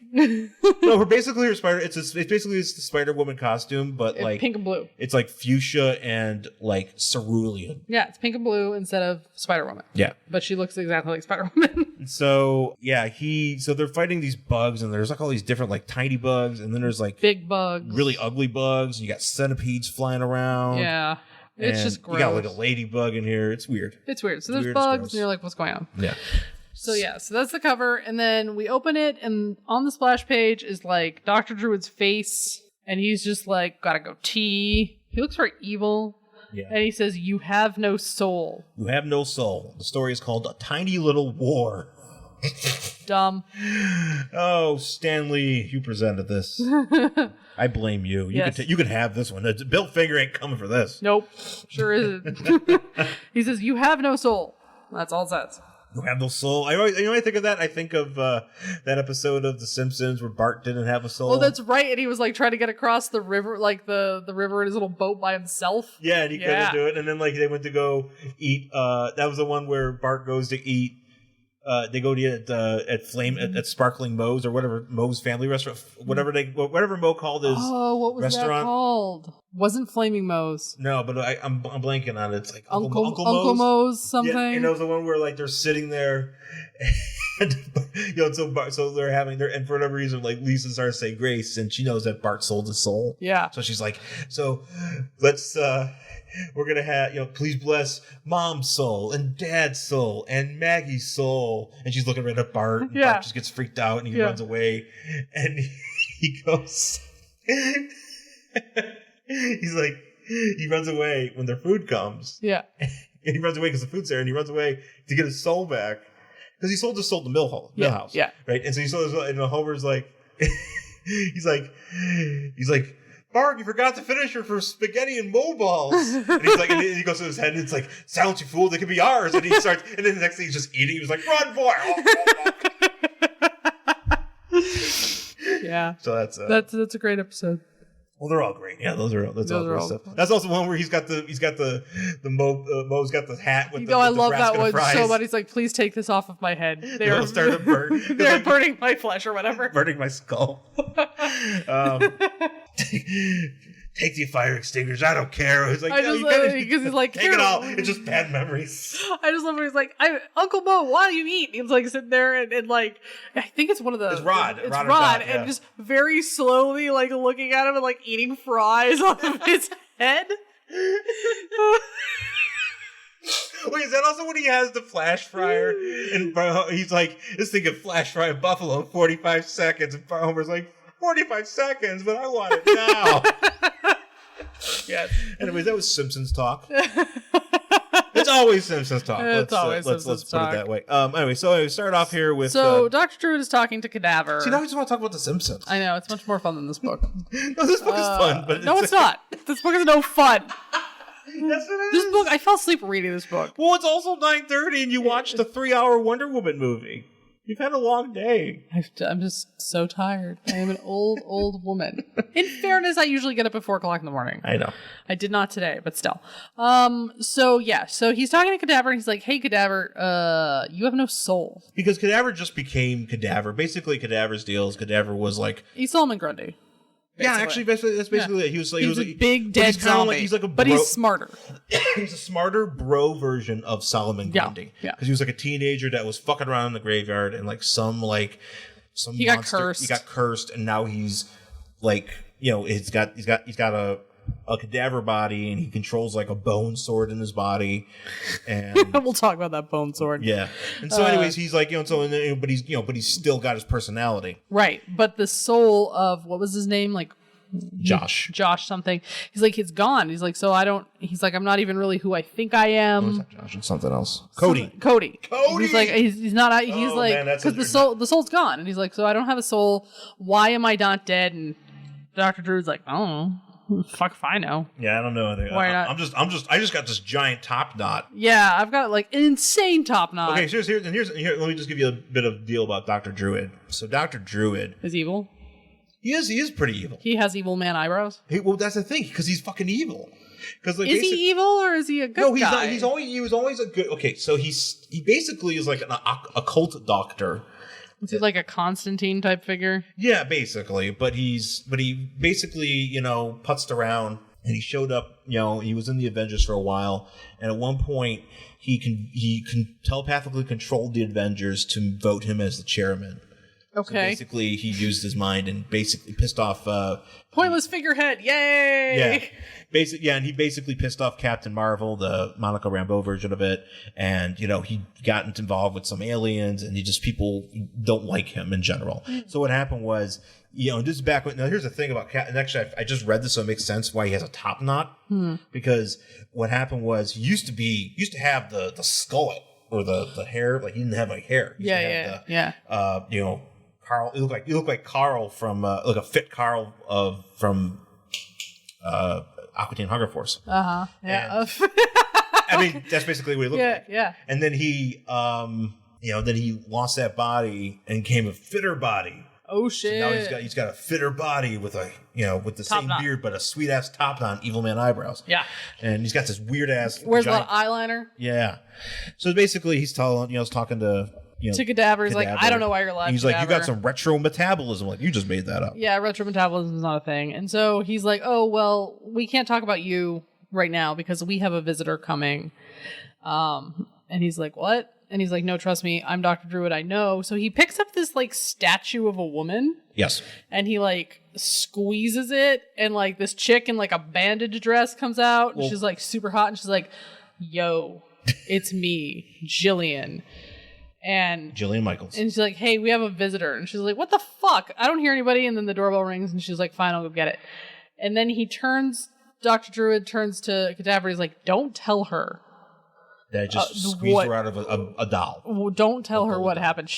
No, her basically her spider. It's basically the Spider Woman costume, but like pink and blue. It's like fuchsia and like cerulean. Yeah, it's pink and blue instead of Spider Woman. Yeah. But she looks exactly like Spider Woman. So yeah, so they're fighting these bugs, and there's like all these different like tiny bugs, and then there's like Big bugs. really ugly bugs. You got centipedes flying around. Yeah. It's and just gross. You got like a ladybug in here. It's weird. It's weird. So there's Weird, bugs, gross. and you're like, what's going on? Yeah. So yeah, so that's the cover, and then we open it, and on the splash page is like Dr. Druid's face, and he's just like got a goatee. He looks very evil. Yeah. And he says, "You have no soul." You have no soul. The story is called A Tiny Little War. Dumb. Oh, Stanley, you presented this. I blame you. Yes. You can have this one. Bill Finger ain't coming for this. Nope. Sure isn't. He says, "You have no soul." That's all it says. You have no soul. I always, I think of that. I think of that episode of The Simpsons where Bart didn't have a soul. Oh, that's right. And he was like trying to get across the river, like the river in his little boat by himself. Yeah, and he Yeah. couldn't do it. And then like they went to go eat. That was the one where Bart goes to eat. They go to eat at Sparkling Moe's or whatever Moe's Family Restaurant, whatever Moe called his. Oh, what was restaurant. that called? Wasn't Flaming Moe's. No, but I'm blanking on it. It's like Uncle Moe's. Moe's something. Yeah, you know the one where like they're sitting there, and so they're having their, and for whatever reason like Lisa starts to say grace, and she knows that Bart sold his soul. Yeah. So she's like, so let's we're gonna have please bless Mom's soul and Dad's soul and Maggie's soul, and she's looking right at Bart. And Yeah. Bart just gets freaked out and he runs away, and he goes. He's like, he runs away when their food comes. Yeah. And he runs away because the food's there, and he runs away to get his soul back because he sold his soul to Millhouse. Yeah. Right. And so he sold his soul, and Homer's like, he's like, Bart, you forgot to finish her for spaghetti and mo balls. And he's like, and he goes to his head, and it's like, silence, you fool, they could be ours. And he starts, and then the next thing he's just eating. He was like, run, boy. Yeah. So that's That's a great episode. well, they're all great. Yeah, those are all great all- stuff. That's also one where Moe's got the Moe's got the hat with You the know, I with love the that Nebraska one fries. so much. He's like, please take this off of my head. They're It'll start to burn. they're burning my flesh or whatever. Burning my skull. Take the fire extinguishers. I don't care. It's like, I no, just you gotta because he's like, take here. it all. It's just bad memories. I just love when he's like, Uncle Mo, why do you eat? He's like sitting there and like, I think it's one of the. It's Rod. It's Rod Rod, and Dot, yeah. and just very slowly like looking at him and like eating fries off of his head. Wait, is that also when he has the flash fryer? And he's like, this thing can flash fry a buffalo in 45 seconds. And Homer's like, 45 seconds, but I want it now. Yes. Anyways, that was Simpsons talk. It's always Simpsons talk. It's always let's Simpsons put talk. it that way. Anyway, so we start off here with. So Dr. Druid is talking to Cadaver. see, now I just want to talk about the Simpsons. I know, it's much more fun than this book. No, this book is fun, but No, it's not. This book is no fun. That's what it This is. book, I fell asleep reading this book. Well, it's also 9:30, and you watched the 3-hour Wonder Woman movie. You've had a long day. I'm just so tired. I am an old woman. In fairness, I usually get up at 4 o'clock in the morning. I know. I did not today, but still. So he's talking to Cadaver, and he's like, "Hey, Cadaver, you have no soul." Because Cadaver just became Cadaver. Basically, Cadaver's deal is Cadaver was like, He's Solomon Grundy. yeah, actually, that's basically it. He was like, He's a like, big but dead he's kinda zombie, like, he's like a but bro- he's smarter. he's a smarter bro version of Solomon Yeah, Grundy. yeah. Because he was like a teenager that was fucking around in the graveyard, and like some He got monster, cursed. He got cursed, and now he's like, he's got a cadaver body, and he controls like a bone sword in his body, and We'll talk about that bone sword. yeah. And so, anyways, he's like, but he's still got his personality. Right, but the soul of what was his name? Like Josh. Josh something. He's like, it's gone. He's like, so I don't. He's like, I'm not even really who I think I am. Josh, it's something else. Cody. Cody. Cody! He's like, he's not. He's Oh, like, man, that's because a- the soul's gone, and he's like, so I don't have a soul. Why am I not dead? And Dr. Druid's like, I don't know. Fuck if I know. Yeah, I don't know. Why not? I just got this giant top knot. Yeah, I've got like an insane top knot. Okay, so here, let me just give you a bit of deal about Dr. Druid. So Dr. Druid, Is evil? he is pretty evil. He has evil man eyebrows. Well, that's the thing, because he's fucking evil. Because like, Is he evil or is he a good no, he's guy? not. He was always a good. Okay, so he basically is like an occult doctor. Is he like a Constantine type figure? Yeah, basically. But he basically, putzed around, and he showed up. He was in the Avengers for a while, and at one point he can telepathically control the Avengers to vote him as the chairman. Okay. So basically, he used his mind and basically pissed off. Pointless figurehead. Yay! And he basically pissed off Captain Marvel, the Monica Rambeau version of it, and he got involved with some aliens, and people don't like him in general. So what happened was, this is back when. Now here's the thing about Captain. And actually, I just read this, so it makes sense why he has a top knot. Because what happened was he used to have the skullet or the hair, like he didn't have like hair. He used to have Carl. You look like Carl from like a fit Carl from Aqua Teen Hunger Force. Yeah. I mean, that's basically what he looked like. Yeah. And then he, then he lost that body and became a fitter body. Oh shit! So now he's got a fitter body with with the Top same knot. beard but a sweet ass top knot, evil man eyebrows. Yeah. And he's got this weird ass. Wears a lot of eyeliner. Yeah. So basically, he's talking to. To Cadaver, he's like, I don't know why you're alive. He's like, you Cadaver. got some retro metabolism. Like, you just made that up. Yeah, retro metabolism is not a thing. And so he's like, oh, well, we can't talk about you right now because we have a visitor coming. And he's like, what? And he's like, no, trust me, I'm Dr. Druid, I know. So he picks up this like statue of a woman. Yes. And he like squeezes it, and like this chick in like a bandage dress comes out, and she's like super hot, and she's like, yo, it's me, Jillian. And Jillian Michaels. And she's like, hey, we have a visitor. And she's like, what the fuck? I don't hear anybody. And then the doorbell rings, and she's like, fine, I'll go get it. And then Dr. Druid turns to Cadaver. He's like, don't tell her. That just squeezed her out of a doll. Well, don't tell her what happened.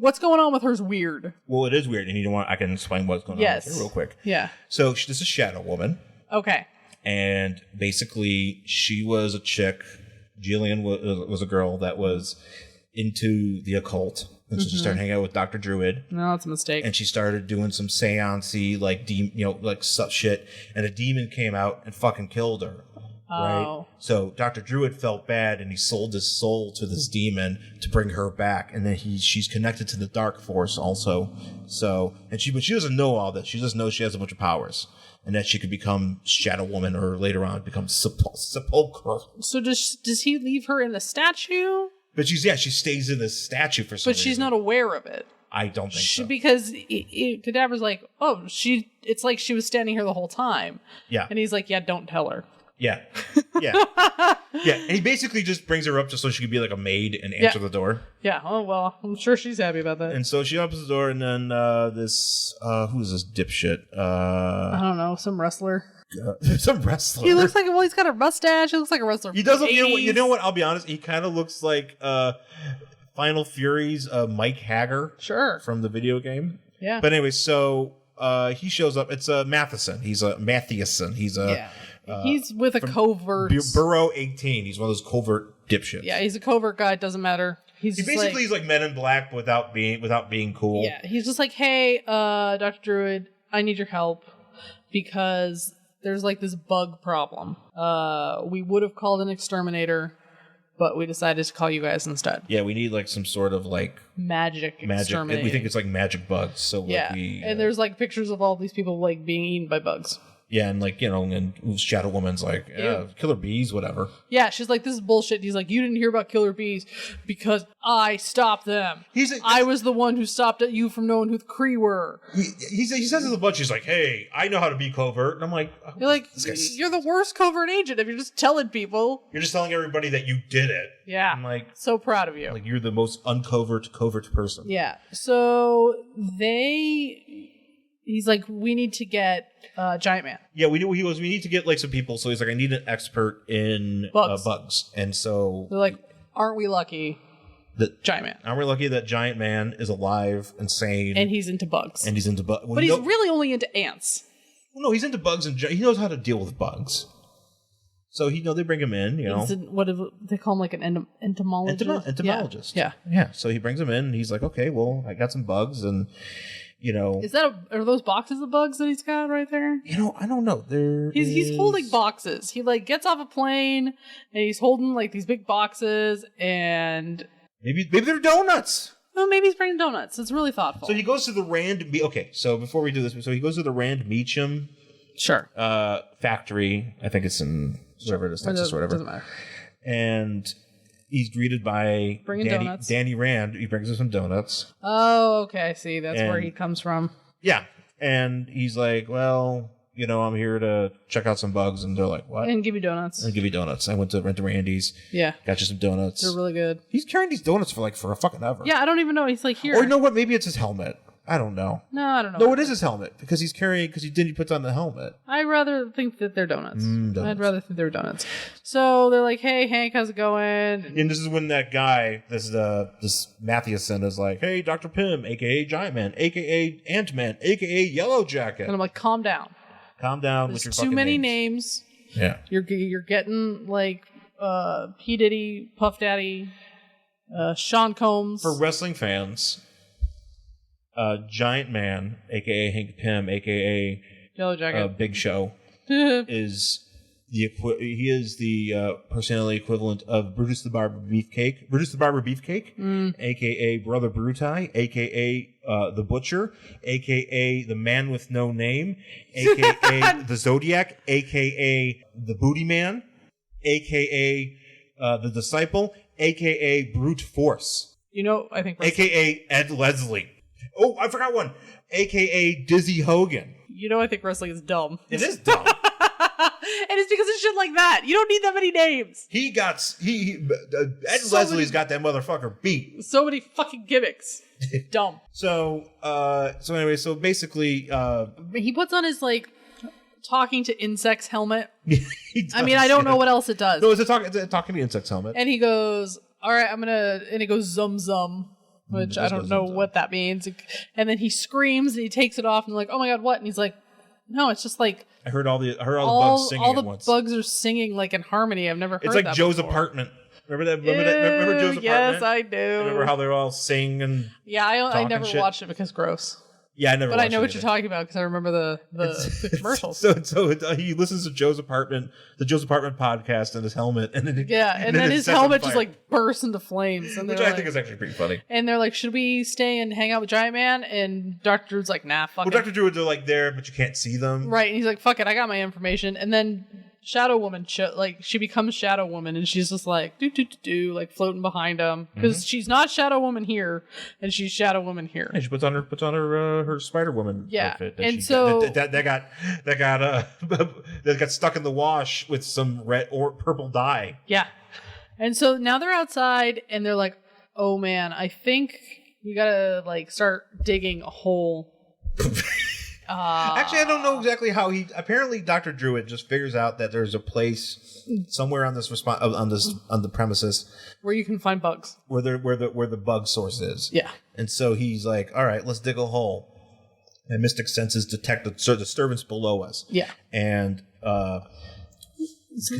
What's going on with her is weird. Well, it is weird. And I can explain what's going on with her real quick. Yeah. So this is Shadow Woman. Okay. And basically, she was a chick. Jillian was a girl that was into the occult, and so she started hanging out with Dr. Druid. No, that's a mistake. And she started doing some seance-y, like such shit. And a demon came out and fucking killed her. Right. Oh. So Dr. Druid felt bad, and he sold his soul to this demon to bring her back. And then she's connected to the Dark Force also. So but she doesn't know all this. She just knows she has a bunch of powers, and that she could become Shadow Woman, or later on become Sepulchre. So does he leave her in the statue? But she stays in this statue for some reason. But she's not aware of it. I don't think so. Because Cadaver's like, oh, it's like she was standing here the whole time. Yeah. And he's like, yeah, don't tell her. Yeah. Yeah. Yeah. And he basically just brings her up just so she could be like a maid and answer the door. Yeah. Oh, well, I'm sure she's happy about that. And so she opens the door, and then who is this dipshit? I don't know, some wrestler. Some wrestler. He looks like, well, he's got a mustache. He looks like a wrestler. He doesn't. You know what? I'll be honest. He kind of looks like Final Fury's Mike Hager. Sure. From the video game. Yeah. But anyway, so he shows up. It's Matheson. He's a Mathieson. He's a. He's with a covert. Burrow 18. He's one of those covert dipshits. Yeah, he's a covert guy. It doesn't matter. He's like Men in Black but without being cool. Yeah, he's just like, hey, Dr. Druid, I need your help because there's like this bug problem. We would have called an exterminator, but we decided to call you guys instead. Yeah, we need like some sort of like magic. We think it's like magic bugs. So yeah, and there's like pictures of all these people like being eaten by bugs. Yeah, and like, and Shadow Woman's like, killer bees, whatever. Yeah, she's like, this is bullshit. And he's like, you didn't hear about killer bees because I stopped them. I was the one who stopped you from knowing who the Kree were. He says this a bunch. He's like, hey, I know how to be covert. And I'm like, you're like, you're the worst covert agent if you're just telling people. You're just telling everybody that you did it. Yeah. I'm like, so proud of you. Like, you're the most covert person. Yeah. So he's like, we need to get Giant Man. Yeah, we need to get like some people. So he's like, I need an expert in bugs. And so they're like, aren't we lucky? Giant Man. Aren't we lucky that Giant Man is alive and sane? And he's into bugs. And he's into bugs. But he's really only into ants. Well, no, he's into bugs and he knows how to deal with bugs. So they bring him in, What do they call him, like an entomologist? Entomologist. Yeah. So he brings him in and he's like, okay, well, I got some bugs and, are those boxes of bugs that he's got right there? I don't know. He's holding boxes. He like gets off a plane and he's holding like these big boxes and maybe they're donuts. Well, maybe he's bringing donuts. It's really thoughtful. So he goes to the Rand. Okay, so before we do this, he goes to the Rand Meacham factory. I think it's in wherever it is, Texas or whatever. Doesn't matter. And he's greeted by donuts. Danny Rand. He brings him some donuts. Oh, okay. I see. That's where he comes from. Yeah. And he's like, well, I'm here to check out some bugs. And they're like, what? And give you donuts. And give you donuts. I went to Randy's. Yeah. Got you some donuts. They're really good. He's carrying these donuts for a fucking ever. Yeah, I don't even know. He's like, here. Or you know what? Maybe it's his helmet. I don't know. No, I don't know. No, it is his helmet because he puts on the helmet. I'd rather think that they're donuts. Donuts. I'd rather think they're donuts. So they're like, hey, Hank, how's it going? And this is when that guy, this Mathewson, is like, hey, Dr. Pym, a.k.a. Giant Man, a.k.a. Ant-Man, a.k.a. Yellow Jacket. And I'm like, calm down. Calm down There's with your too fucking many names. Yeah. You're getting like P. Diddy, Puff Daddy, Sean Combs. For wrestling fans, Giant Man, a.k.a. Hank Pym, a.k.a. Yellow Jacket, Big Show, is the personality equivalent of Brutus the Barber Beefcake, a.k.a. Brother Brutai, a.k.a. The Butcher, a.k.a. The Man with No Name, a.k.a. The Zodiac, a.k.a. The Booty Man, a.k.a. The Disciple, a.k.a. Brute Force. I think... a.k.a. Ed Leslie. Oh, I forgot one. A.k.a. Dizzy Hogan. I think wrestling is dumb. It is dumb. And it's because of shit like that. You don't need that many names. Ed Leslie's got that motherfucker beat. So many fucking gimmicks. Dumb. So basically, he puts on his like talking to insects helmet. I mean, I don't know what else it does. No, it's a talking to insects helmet. And he goes, all right, and he goes zum zum. Which I don't know what that means. And then he screams and he takes it off and like, oh my god, what? And he's like, no, it's just like I heard all the bugs singing all the at once. bugs are singing like in harmony. I've never heard it's like that Joe's before. Apartment. Remember that? Remember Joe's Apartment? Yes, I do. Remember how they're all singing and I never shit? watched it because gross. Yeah, I never. But watched I know it what either. you're talking about because I remember the commercials. So he listens to Joe's Apartment, the Joe's Apartment podcast, in his helmet, and then and then his helmet just like bursts into flames, and which I think is actually pretty funny. And they're like, "Should we stay and hang out with Giant Man?" And Dr. Druid's like, "Nah, fuck it." Well, Dr. Druids are like there, but you can't see them, right? And he's like, "Fuck it, I got my information." And then Shadow Woman, she becomes Shadow Woman, and she's just like like floating behind him because she's not Shadow Woman here, and she's Shadow Woman here. And she puts on her Spider Woman outfit. That got stuck in the wash with some red or purple dye. Yeah, and so now they're outside, and they're like, "Oh man, I think we gotta like start digging a hole." Actually, I don't know exactly how he. Apparently, Dr. Druid just figures out that there's a place somewhere on this on the premises where you can find bugs, where the bug source is. Yeah, and so he's like, "All right, let's dig a hole." And Mystic Senses detect the disturbance below us. Yeah, and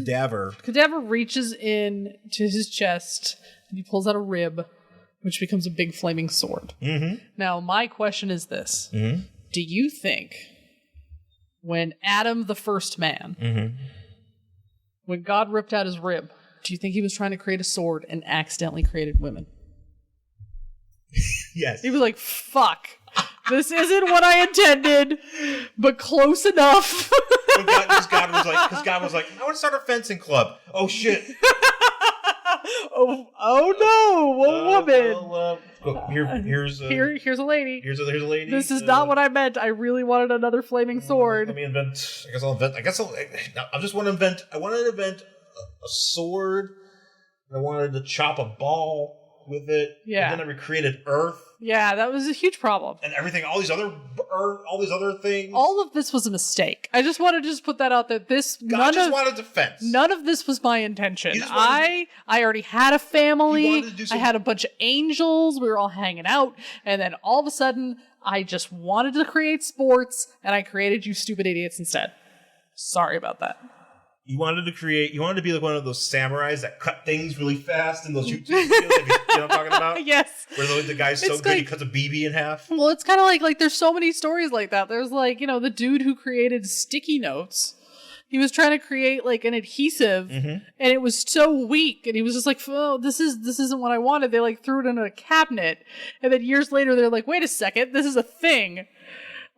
Cadaver reaches in to his chest and he pulls out a rib, which becomes a big flaming sword. Mm-hmm. Now, my question is this. Mm-hmm. Do you think when Adam, the first man, when God ripped out his rib, do you think he was trying to create a sword and accidentally created women? Yes. He was like, fuck, this isn't what I intended, but close enough. Because God was like, I want to start a fencing club. Oh, shit. oh no, a woman. Here's a lady. Here's a lady. This is not what I meant. I really wanted another flaming sword. Let me invent. I wanted to invent a sword. I wanted to chop a ball with it. Yeah. And then I recreated Earth Yeah, that was a huge problem. and everything. All these other things. All of this was a mistake. I just want to just put that out there. God just wanted defense. None of this was my intention. He just wanted I already had a family. He wanted to do I some- had a bunch of angels. We were all hanging out, and then all of a sudden, I just wanted to create sports, and I created you stupid idiots instead. Sorry about that. You wanted to be like one of those samurais that cut things really fast in those YouTube videos. You know what I'm talking about? Yes. Where the guy's so It's good he like- cuts a BB in half. Well, it's kind of like there's so many stories like that. There's like, the dude who created sticky notes. He was trying to create like an adhesive and it was so weak and he was just like, oh, this isn't what I wanted. They like threw it in a cabinet and then years later they're like, wait a second, this is a thing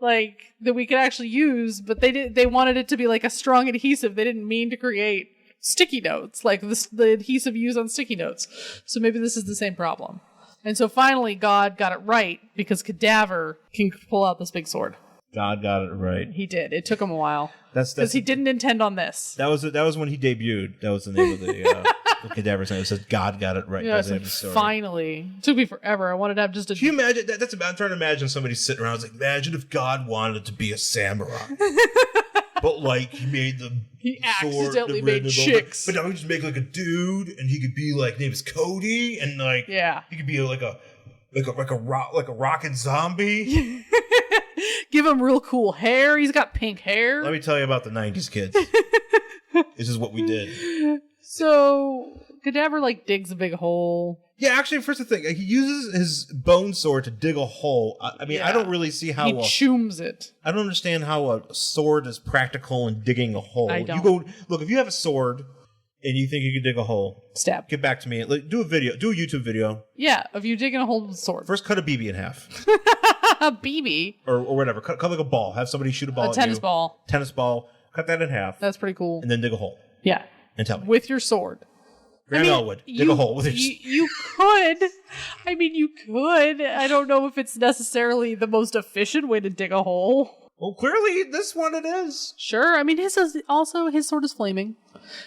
like that we could actually use, but they wanted it to be like a strong adhesive. They didn't mean to create sticky notes like the adhesive used on sticky notes. So maybe this is the same problem. And so finally God got it right because Cadaver can pull out this big sword. God got it right. He did. It took him a while. That's Because he didn't intend on this. That was when he debuted. That was the name of the Cadaver song. It says God got it right. Yeah, That's the so name of the story. finally. It took me forever. I wanted to have just a... Can you imagine? That's about. I'm trying to imagine somebody sitting around. It's like, imagine if God wanted to be a samurai, but like he made the He sword, accidentally the made red, chicks. But now we just make like a dude, and he could be like name is Cody, and like Yeah. he could be like a rockin' zombie. Give him real cool hair. He's got pink hair. Let me tell you about the '90s kids. This is what we did. So Cadaver like digs a big hole. Yeah, actually, first the thing, he uses his bone sword to dig a hole. I mean, Yeah. I don't really see how. He chooms it. I don't understand how a sword is practical in digging a hole. I don't. You go look if you have a sword and you think you can dig a hole. Stab. Get back to me. Like, do a YouTube video. Yeah, of you digging a hole with a sword. First, cut a BB in half, A BB. or whatever. Cut like a ball. Have somebody shoot a ball. A at tennis you. ball. Tennis ball. Cut that in half, That's pretty cool. and then dig a hole. Yeah. And tell me, With your sword. Graham Elwood, dig a hole with your. You could. I mean, you could. I don't know if it's necessarily the most efficient way to dig a hole. Well, clearly this one it is. Sure. I mean, his sword is flaming.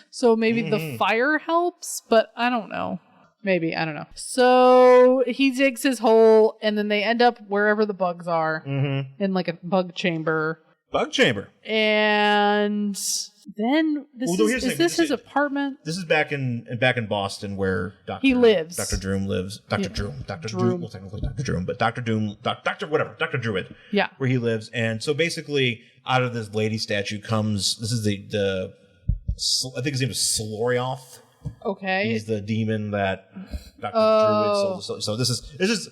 So maybe the fire helps, but I don't know. Maybe. I don't know. So he digs his hole, and then they end up wherever the bugs are in like a bug chamber. Bug chamber. And then Here's the is thing. this his apartment? This is back in Boston where He lives. Dr. Droom lives. Dr. Droom. Dr. Droom. Well, technically Dr. Droom, but Dr. Doom. Dr. whatever. Dr. Druid. Yeah. Where he lives, and so basically, out of this lady statue comes. This is the I think his name is Slorioth. Okay. He's the demon that Dr. Druid. So this is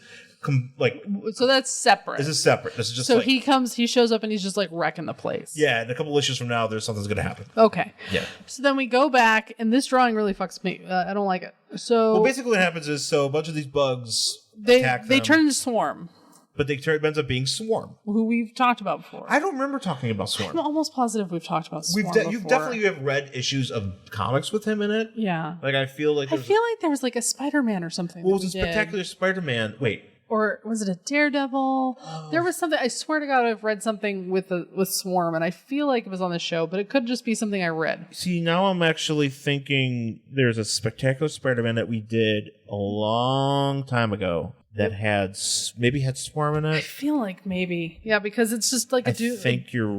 So that's separate. this is separate. This is just So like, he shows up and he's just like wrecking the place. yeah. In a couple issues from now, there's something's gonna happen. Okay. Yeah. So then we go back, and this drawing really fucks me. I don't like it. So Well, basically, what happens is a bunch of these bugs they attack they them, turn into Swarm, but it ends up being Swarm. who we've talked about before. I don't remember talking about Swarm. I'm almost positive we've talked about Swarm You've before. definitely have read issues of comics with him in it. Yeah. Like I feel like I feel like there was like a Spider-Man or something. well, it that was a we did. Spectacular Spider-Man. Wait, Or was it a Daredevil? There was something. I swear to God, I've read something with Swarm, and I feel like it was on the show, but it could just be something I read. see now I'm actually thinking there's a Spectacular Spider-Man that we did a long time ago that had Swarm in I it. feel like maybe, yeah, because it's just like a I dude. think you're I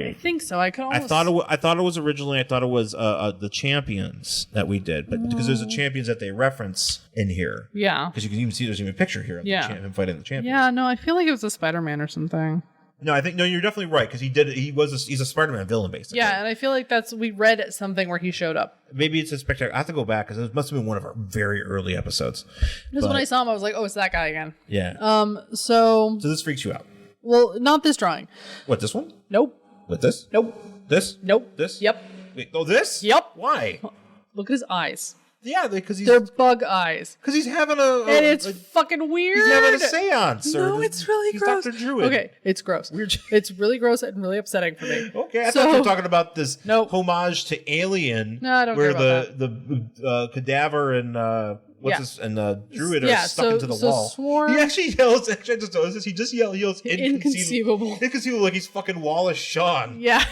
right. think so. I could. I Almost, thought it was originally. I thought it was the Champions that we did, but because there's a Champions that they reference in here. Yeah. Because you can even see there's even a picture here of him fighting the Champions. Yeah. No, I feel like it was a Spider-Man or something. No, I think you're definitely right because he's a Spider-Man villain basically. Yeah, and I feel like we read something where he showed up. Maybe it's a Spectacular. I have to go back because it must have been one of our very early episodes. Because when I saw him, I was like, "Oh, it's that guy again." Yeah. So So this freaks you out. well, not this drawing. What, this one? Nope. What, this? Nope. This? Nope. This? Yep. Wait, oh, this? Yep. Why? Look at his eyes. Yeah, because They're bug eyes, he's having and it's fucking weird. he's having a seance. No, it's really he's gross. Dr. Druid. Okay, it's gross. Weird. It's really gross and really upsetting for me. Okay, I So- thought you were talking about this Nope. homage to Alien. No, I don't where care about the Cadaver and Yeah. Druid are Yeah, stuck so- into the so wall. Swarm- He actually yells. Actually, I just noticed this. He just yells Inconceivable. Inconceivable, like he's fucking Wallace Shawn. Yeah.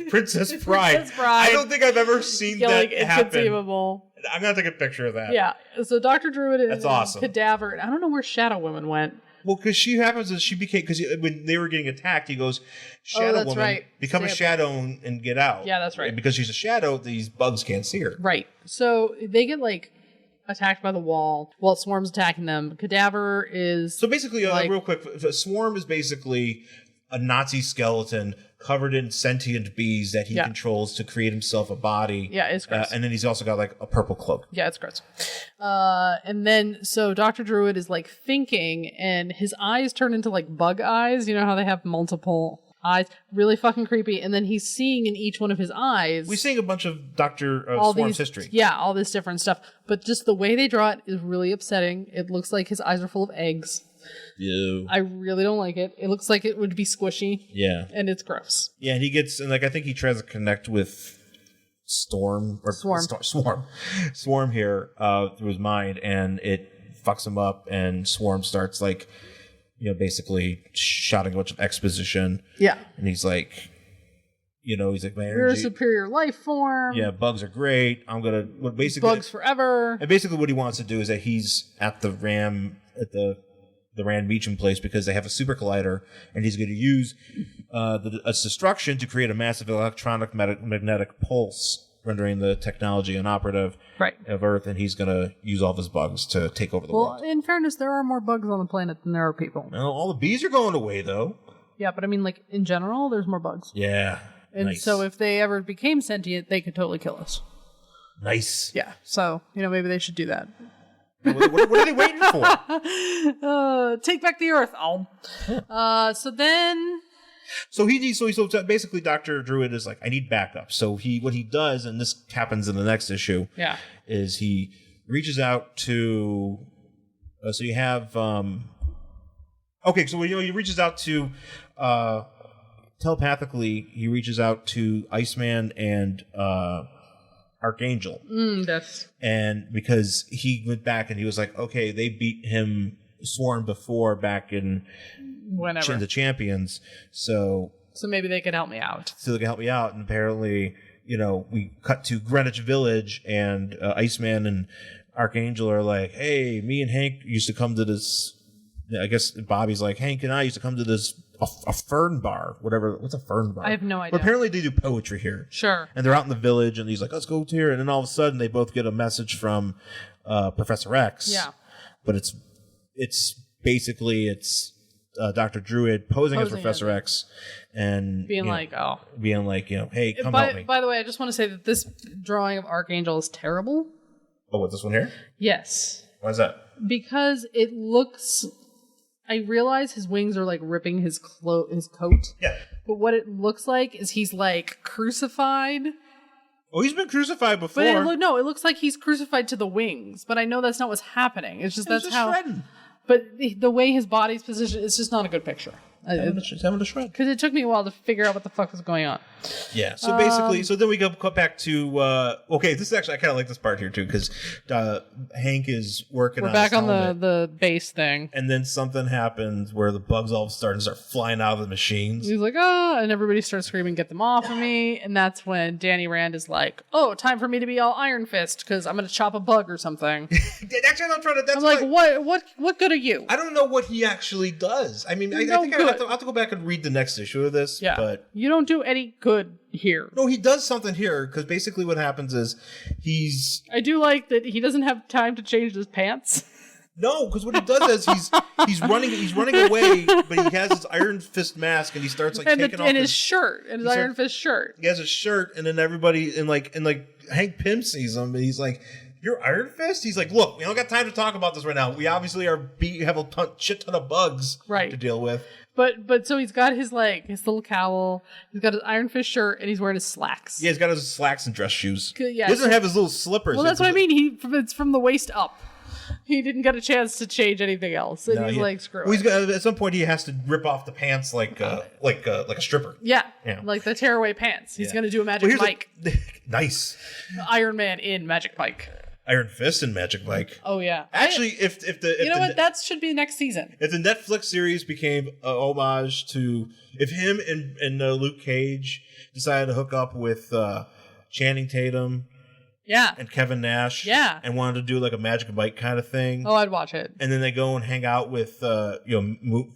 Princess Bride. Princess Bride. I don't think I've ever seen Yelling that happen. inconceivable. I'm gonna take a picture of that. Yeah. So Dr. Druid and That's awesome. Cadaver. And I don't know where Shadow Woman went. Well, because she happens as she became, because when they were getting attacked, he goes, Shadow that's Woman, right. become a Stay up. shadow and get out. Yeah, that's right. And because she's a shadow, these bugs can't see her. Right. So they get like attacked by the wall while Swarm's attacking them. Cadaver is So basically, like- real quick, Swarm is basically a Nazi skeleton covered in sentient bees that he Yeah. controls to create himself a body. Yeah, it's gross. And then he's also got like a purple cloak. Yeah, it's gross. And then so Dr. Druid is like thinking, and his eyes turn into like bug eyes. You know how they have multiple eyes? Really fucking creepy. And then he's seeing in each one of his eyes. We're seeing a bunch of Dr. all Swarm's these, history. Yeah, all this different stuff. But just the way they draw it is really upsetting. It looks like his eyes are full of eggs. Ew. I really don't like it. It looks like it would be squishy. Yeah. And it's gross. Yeah, and he gets, and like, I think he tries to connect with Swarm here through his mind, and it fucks him up, and Swarm starts like, basically shouting a bunch of exposition. Yeah. And he's like, he's like, my You're a energy. superior life form. Yeah, bugs are great. I'm gonna basically Bugs forever. And basically, what he wants to do is that he's at the Rand Meacham place because they have a super collider, and he's going to use its destruction to create a massive electronic magnetic pulse, rendering the technology inoperative of Earth, and he's going to use all of his bugs to take over the Well, world. in fairness, there are more bugs on the planet than there are people. Well, all the bees are going away, though. Yeah, but I mean, like, in general, there's more bugs. Yeah. And nice. so if they ever became sentient, they could totally kill us. Nice. Yeah. So, maybe they should do that. What are they waiting for? Take back the Earth. So then... So basically Dr. Druid is like, I need backup. So what he does, and this happens in the next issue, is he reaches out to. So you have. Okay, so he reaches out to telepathically. He reaches out to Iceman and Archangel. And because he went back and he was like, okay, they beat him Swarm before back in Whenever. the Champions, so maybe they could help me out. So they can help me out. And apparently, we cut to Greenwich Village, and Iceman and Archangel are like, hey, me and Hank used to come to this. I guess Bobby's like, Hank and I used to come to this a fern bar, whatever. What's a fern bar? I have no idea. But apparently they do poetry here. Sure. And they're out in the village, and he's like, let's go to here. And then all of a sudden, they both get a message from Professor X. Yeah. But it's basically Dr. Druid posing as Professor X, and being hey, come help me. By the way, I just want to say that this drawing of Archangel is terrible. Oh, what, this one here? Yes. Why is that? Because it looks... I realize his wings are like ripping his coat. Yeah. But what it looks like is he's like crucified. Oh, he's been crucified before. But it looks like he's crucified to the wings. But I know that's not what's happening. It's just that's how. Shredding. But the way his body's positioned, it's just not a good picture. It's having a shred. Because it took me a while to figure out what the fuck was going on. Yeah. So basically, then we go back to. Okay, this is actually, I kind of like this part here too, because Hank is working. We're on back his on helmet, the base thing. and then something happens where the bugs all of a sudden start flying out of the machines. He's like, oh, and everybody starts screaming, get them off of me. And that's when Danny Rand is like, oh, time for me to be all Iron Fist because I'm going to chop a bug or something. Actually, I'm trying to. That's I'm like, what good are you? I don't know what he actually does. I mean, I think I have to go back and read the next issue of this. Yeah. But you don't do any good here. no, he does something here, because basically what happens is I do like that he doesn't have time to change his pants. No, because what he does is he's running away, but he has his Iron Fist mask, and he starts like taking off his shirt, and his Iron Fist shirt. He has a shirt, and then everybody and like Hank Pym sees him, and he's like, "You're Iron Fist?" He's like, "Look, we don't got time to talk about this right now. We obviously have a shit ton of bugs to deal with." But so he's got his little cowl, he's got his Iron Fist shirt, and he's wearing his slacks. Yeah, he's got his slacks and dress shoes. Yeah, he doesn't have his little slippers. Well, that's what I mean. It's from the waist up. He didn't get a chance to change anything else, and he's like, "Screw it." At some point, he has to rip off the pants like a stripper. Yeah, like the tearaway pants. He's gonna do a Magic Mike. Nice. Iron Man in Magic Mike. Iron Fist and Magic Mike. Oh yeah. Actually, if that should be next season. If the Netflix series became an homage to, if him and Luke Cage decided to hook up with Channing Tatum Yeah. and Kevin Nash. Yeah. And wanted to do like a Magic Mike kind of thing. Oh, I'd watch it. And then they go and hang out with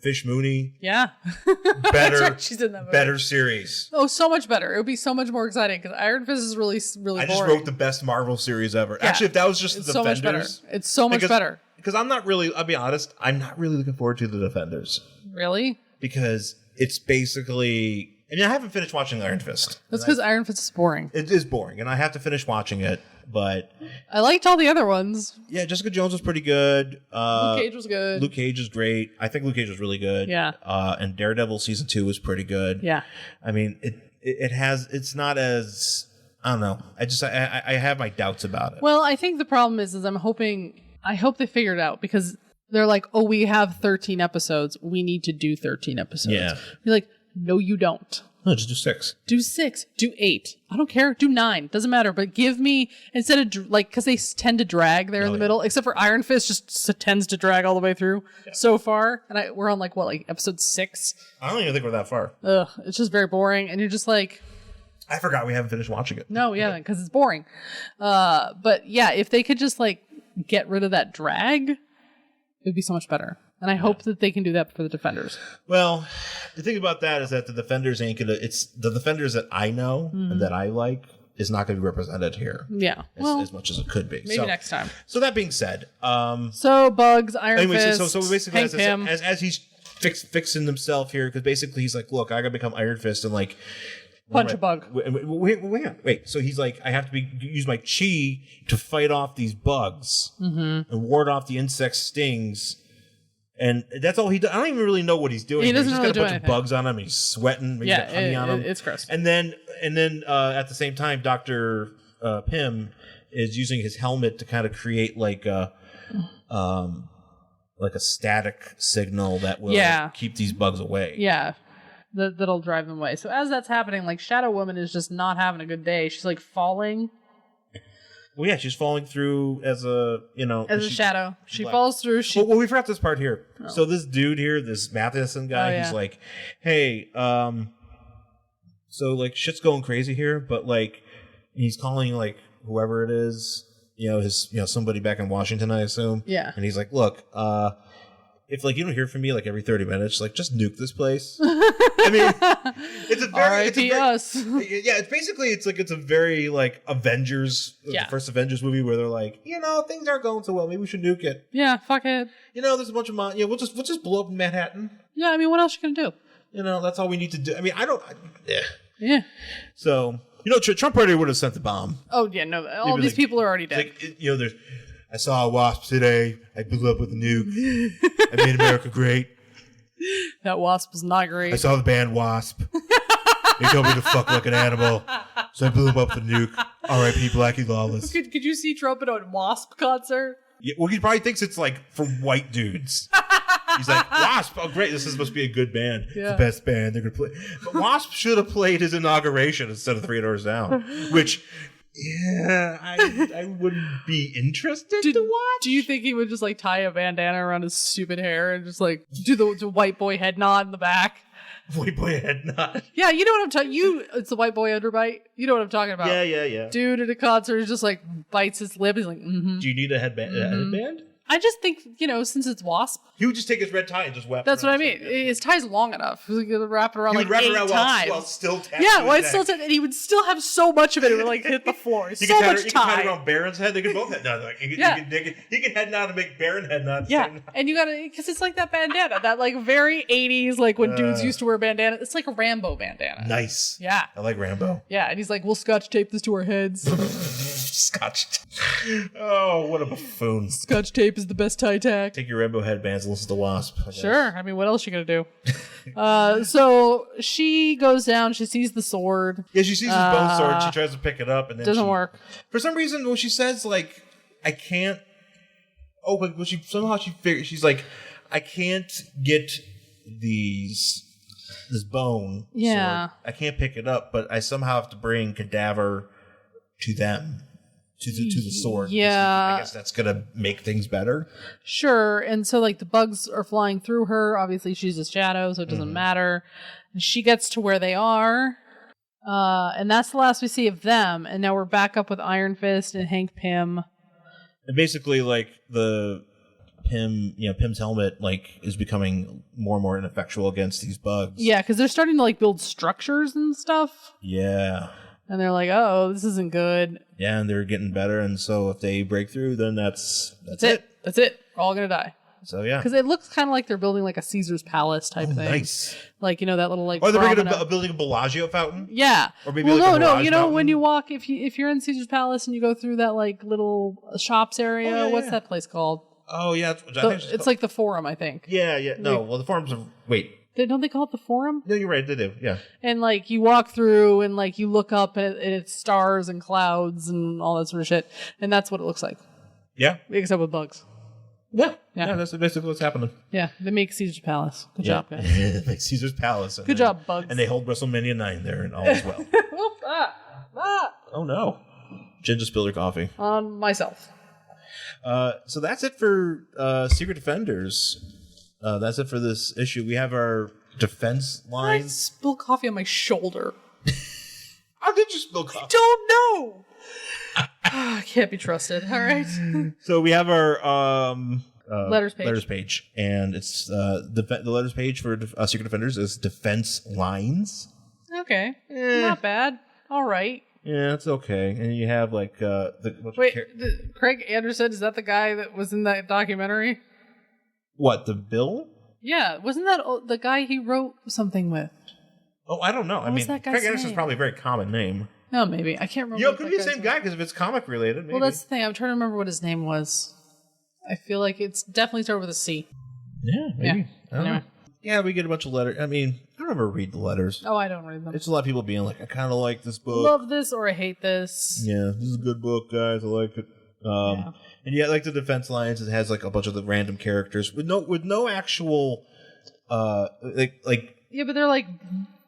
Fish Mooney. Yeah. Better, That's right, she's in that movie. better series. Oh, so much better. It would be so much more exciting because Iron Fist is really I boring. just wrote the best Marvel series ever. Yeah. Actually, if that was just It's the so much better. Defenders, It's so much better. Because I'm not really. I'll be honest. I'm not really looking forward to the Defenders Really? because it's basically. I mean, I haven't finished watching Iron Fist. That's because Iron Fist is boring. It is boring, and I have to finish watching it. But I liked all the other ones. yeah, Jessica Jones was pretty good. Luke Cage was good. Luke Cage is great. I think Luke Cage was really good. Yeah. And Daredevil season 2 was pretty good. Yeah. I mean, it has. It's not as. I don't know. I have my doubts about it. Well, I think the problem is I hope they figure it out because they're like, oh, we have 13 episodes. We need to do 13 episodes. Yeah. You're like, no, you don't. No, just do 6. Do 6, do 8. I don't care. Do 9. Doesn't matter. But give me, instead of because they tend to drag there in the middle, except for Iron Fist just tends to drag all the way through so far. And we're on like episode 6. I don't even think we're that far. Ugh, it's just very boring. And you're just like, I forgot we haven't finished watching it. no, yeah, because it's boring. But yeah, if they could just like get rid of that drag, it would be so much better. And I hope that they can do that for the Defenders. Well, the thing about that is that the Defenders ain't gonna. It's the Defenders that I know and that I like is not going to be represented here. Yeah, as much as it could be. Maybe next time. So that being said, so Bugs, Iron Fist, so basically, Hank Pym. as he's fixing himself here, because basically he's like, look, I gotta become Iron Fist and like. Punch a bug. Wait. So he's like, I have to use my chi to fight off these bugs and ward off the insect stings. And that's all he does. I don't even really know what he's doing. He doesn't He's really got a do bunch anything. of bugs on him. And he's sweating. Maybe Yeah, got honey on him. it's gross. And then at the same time, Dr. Pym is using his helmet to kind of create like a static signal that will keep these bugs away. Yeah. That'll drive them away. So as that's happening, like Shadow Woman is just not having a good day. She's like falling Well, yeah, she's falling through as a shadow. She like- falls through. Well, we forgot this part here. So this dude here, this Matheson guy, he's like, hey, so like shit's going crazy here, but like he's calling like whoever it is, somebody back in Washington, I assume. Yeah. And he's like, look, if like you don't hear from me like every 30 minutes, like just nuke this place. I mean, it's a very R.I.P. us. Yeah, it's a very like Avengers, Yeah. the first Avengers movie where they're like, things aren't going so well, maybe we should nuke it. Yeah, fuck it. There's a bunch of we'll just blow up Manhattan. Yeah, I mean, what else you gonna do? That's all we need to do. I mean, yeah. Yeah. So Trump already would have sent the bomb. Oh yeah, no. All was these like- people are already dead. There's. I saw a wasp today. I blew up with a nuke. I made America great. That wasp was not great. I saw the band Wasp. They told me to fuck like an animal, so I blew him up with a nuke. R.I.P. Blackie Lawless. Could you see Trump at a Wasp concert? Yeah, well, he probably thinks it's like for white dudes. He's like, Wasp, oh great, this is supposed to be a good band. It's Yeah. the best band they're gonna play. But Wasp should have played his inauguration instead of 3 Doors Down, which, yeah, I wouldn't be interested to watch. Do you think he would just like tie a bandana around his stupid hair and just like do the white boy head nod in the back? White boy head nod. Yeah, you know what I'm talking. It's the white boy underbite. You know what I'm talking about. Yeah. Dude at a concert is just like bites his lip. He's like, Do you need a headband? A headband? I just think, since it's Wasp, He would just take his red tie and just wrap. that's it what I around mean. His tie's long enough. He's gonna wrap it around He like would wrap 8 it around times. while still tattooed. Yeah, well, it's still and he would still have so much of it. It would like hit the floor. You So can tie, much you can tie tie. it around Baron's head. They could both head nod. Like, he can head nod and make Baron head nod. Yeah, and you gotta, because it's like that bandana, that like very 80s, like when dudes used to wear bandana. It's like a Rambo bandana. Nice. Yeah. I like Rambo. Yeah, and he's like, we'll scotch tape this to our heads. Scotched. Oh, what a buffoon. Scotch tape is the best tie tack. Take your Rambo headbands and listen to Wasp. I guess. Sure. I mean, what else you gonna do? So she goes down, she sees the sword. Yeah, she sees his bone sword. She tries to pick it up, and then Doesn't she- work. For some reason, when she says like, "I can't," but when she figures she's like, "I can't get this bone. Yeah. sword. I can't pick it up, but I somehow have to bring Cadaver to them." To the sword. Yeah. I guess that's gonna make things better. Sure. And so like the bugs are flying through her. Obviously she's a shadow, so it doesn't matter. And she gets to where they are. And that's the last we see of them. And now we're back up with Iron Fist and Hank Pym. And basically, like Pym's helmet is becoming more and more ineffectual against these bugs. Yeah, because they're starting to build structures and stuff. Yeah. And they're like, oh, this isn't good. Yeah, and they're getting better, and so if they break through, then that's it. That's it. We're all gonna die. So yeah, because it looks kind of like they're building a Caesar's Palace type thing. Nice. That little Or they're building a Bellagio fountain. Yeah. Or maybe no. Mountain. When you walk, if you're in Caesar's Palace and you go through that little shops area, what's that place called? Oh yeah, it's like the Forum, I think. Yeah. No, well the Forum's wait. Don't they call it the Forum? No, you're right. They do. Yeah. And you walk through and you look up and it's stars and clouds and all that sort of shit, and that's what it looks like. Yeah. Except with bugs. Yeah. That's basically what's happening. Yeah, they make Caesar's Palace. Good job, guys. Like Caesar's Palace. Good job, bugs. And they hold WrestleMania 9 there and all as well. Oh no. Jen just spilled her coffee. On myself. So that's it for Secret Defenders. That's it for this issue. We have our defense I lines. spilled coffee on my shoulder. How did you spill coffee? Don't know. I can't be trusted. All right. So we have our letters page, and it's the letters page for Secret Defenders is defense lines. Okay, not bad. All right. Yeah, it's okay. And you have Craig Anderson, is that the guy that was in that documentary? What, the Bill? Yeah, wasn't that the guy he wrote something with? Oh, I don't know. I mean, Craig Anderson's probably a very common name. No, maybe. I can't remember. It could be the same guy because if it's comic related, maybe. Well, that's the thing. I'm trying to remember what his name was. I feel like it's definitely started with a C. Yeah, maybe. Yeah. Anyway. Yeah, we get a bunch of letters. I mean, I don't ever read the letters. Oh, I don't read them. It's a lot of people being like, I kind of like this book. Love this or I hate this. Yeah, this is a good book, guys. I like it. And yeah, like the defense lines, it has a bunch of the random characters with no actual Yeah, but they're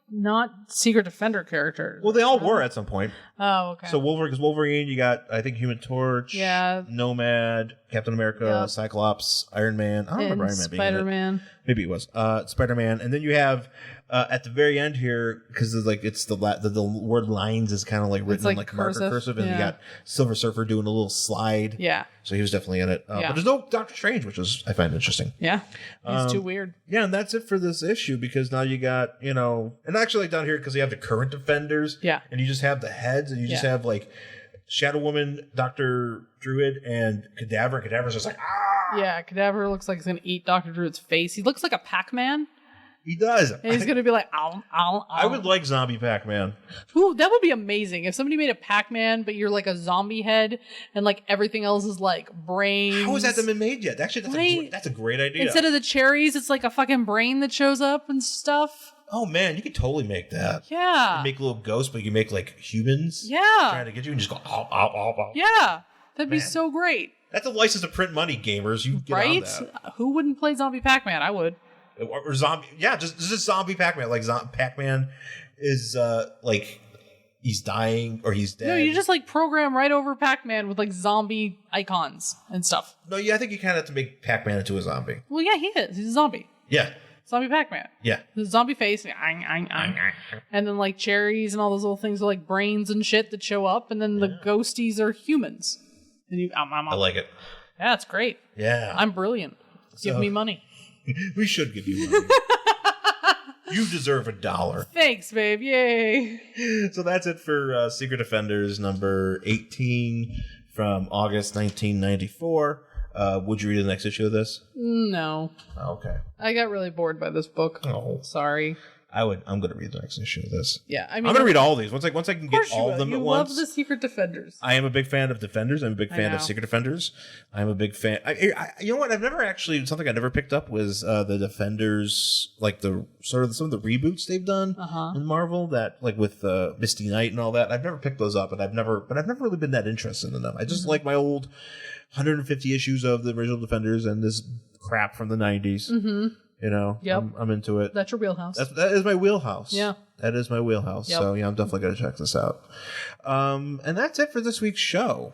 not Secret Defender characters. Well, they all were at some point. Oh, okay. So Wolverine, you got I think Human Torch, Nomad, Captain America, Cyclops, Iron Man. I don't remember Iron Man being in it. Spider-Man. Maybe it was Spider-Man, and then you have at the very end here because it's the word lines is kind of written in cursive, and you got Silver Surfer doing a little slide. Yeah. So he was definitely in it. But there's no Doctor Strange, which I find interesting. Yeah. He's too weird. Yeah, and that's it for this issue because now you got, and actually down here because you have the current Defenders. Yeah. And you just have the heads and you just have Shadow Woman, Dr. Druid, and Cadaver. And Cadaver's just ah! Yeah, Cadaver looks like he's going to eat Dr. Druid's face. He looks like a Pac-Man. He does. And he's going to be like, ow, ow, ow. I would like Zombie Pac-Man. Ooh, that would be amazing. If somebody made a Pac-Man, but you're a zombie head, and everything else is brains. How has that been made yet? Actually, that's a great idea. Instead of the cherries, it's a fucking brain that shows up and stuff. Oh man, you could totally make that. Yeah. You make little ghosts, but you make humans. Yeah. Trying to get you and just go, ow, ow, ow, ow. Yeah. That'd be so great. That's a license to print money, gamers. You get on that. Who wouldn't play Zombie Pac-Man? I would. Or zombie, yeah, just zombie Pac-Man. Pac-Man is he's dying or he's dead. No, you just program right over Pac-Man with zombie icons and stuff. No, yeah, I think you kind of have to make Pac-Man into a zombie. Well, yeah, he is. He's a zombie. Yeah. Zombie Pac-Man. Yeah. The zombie face. And then cherries and all those little things are brains and shit that show up. And then the ghosties are humans. And you, I like it. Yeah, it's great. Yeah. I'm brilliant. Give me money. We should give you money. You deserve $1. Thanks, babe. Yay. So that's it for Secret Defenders number 18 from August 1994. Would you read the next issue of this? No. Okay. I got really bored by this book. Oh. Sorry. I'm going to read the next issue of this. Yeah, I mean, I'm going to read all of these once I can get all of them at once. You love the Secret Defenders. I am a big fan of Defenders. I'm a big fan of Secret Defenders. I'm a big fan. You know what? I've never actually something I never picked up was the Defenders, the sort of some of the reboots they've done in Marvel that with Misty Knight and all that. I've never picked those up, and I've never really been that interested in them. I just like my old 150 issues of the original Defenders and this crap from the 90s. Mm-hmm. Yep. I'm into it. That's your wheelhouse. That is my wheelhouse. Yeah. That is my wheelhouse. Yep. So, I'm definitely going to check this out. And that's it for this week's show.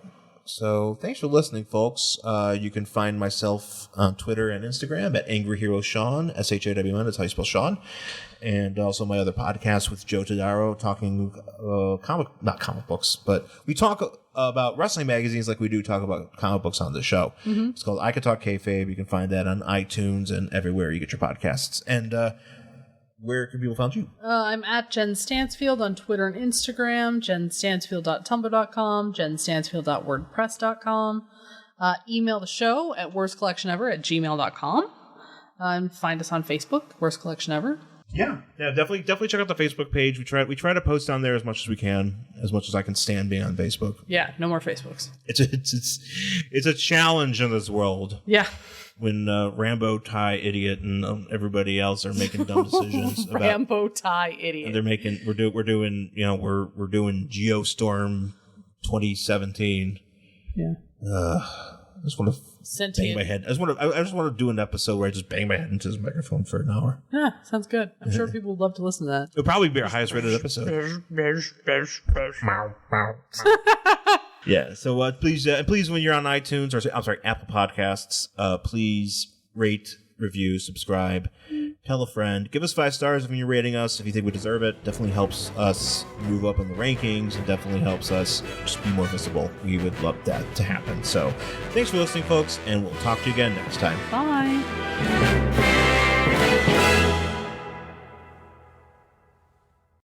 So thanks for listening, folks. You can find myself on Twitter and Instagram at Angry Hero Sean, SHAWN, that's how you spell Sean. And also my other podcast with Joe Todaro, talking not comic books, but we talk about wrestling magazines like we do talk about comic books on the show. It's called I Could Talk Kayfabe. You can find that on iTunes and everywhere you get your podcasts. And where can people find you? I'm at Jen Stansfield on Twitter and Instagram, jenstansfield.tumblr.com, jenstansfield.wordpress.com. Email the show at worstcollectionever@gmail.com. And find us on Facebook, Worst Collection Ever. Yeah, definitely check out the Facebook page. We try to post on there as much as we can, as much as I can stand being on Facebook. Yeah, no more Facebooks. It's a challenge in this world. Yeah. When Rambo, Ty, Idiot, and everybody else are making dumb decisions. Rambo, Ty, Idiot. And we're doing Geostorm 2017. Yeah. I just want to bang my head. I just want to do an episode where I just bang my head into this microphone for an hour. Yeah, sounds good. I'm sure people would love to listen to that. It'll probably be our highest rated episode. Yeah. So please, when you're on iTunes or Apple Podcasts, please rate, review, subscribe, tell a friend, give us 5 stars if you're rating us. If you think we deserve it, definitely helps us move up in the rankings and definitely helps us just be more visible. We would love that to happen. So thanks for listening, folks, and we'll talk to you again next time. Bye.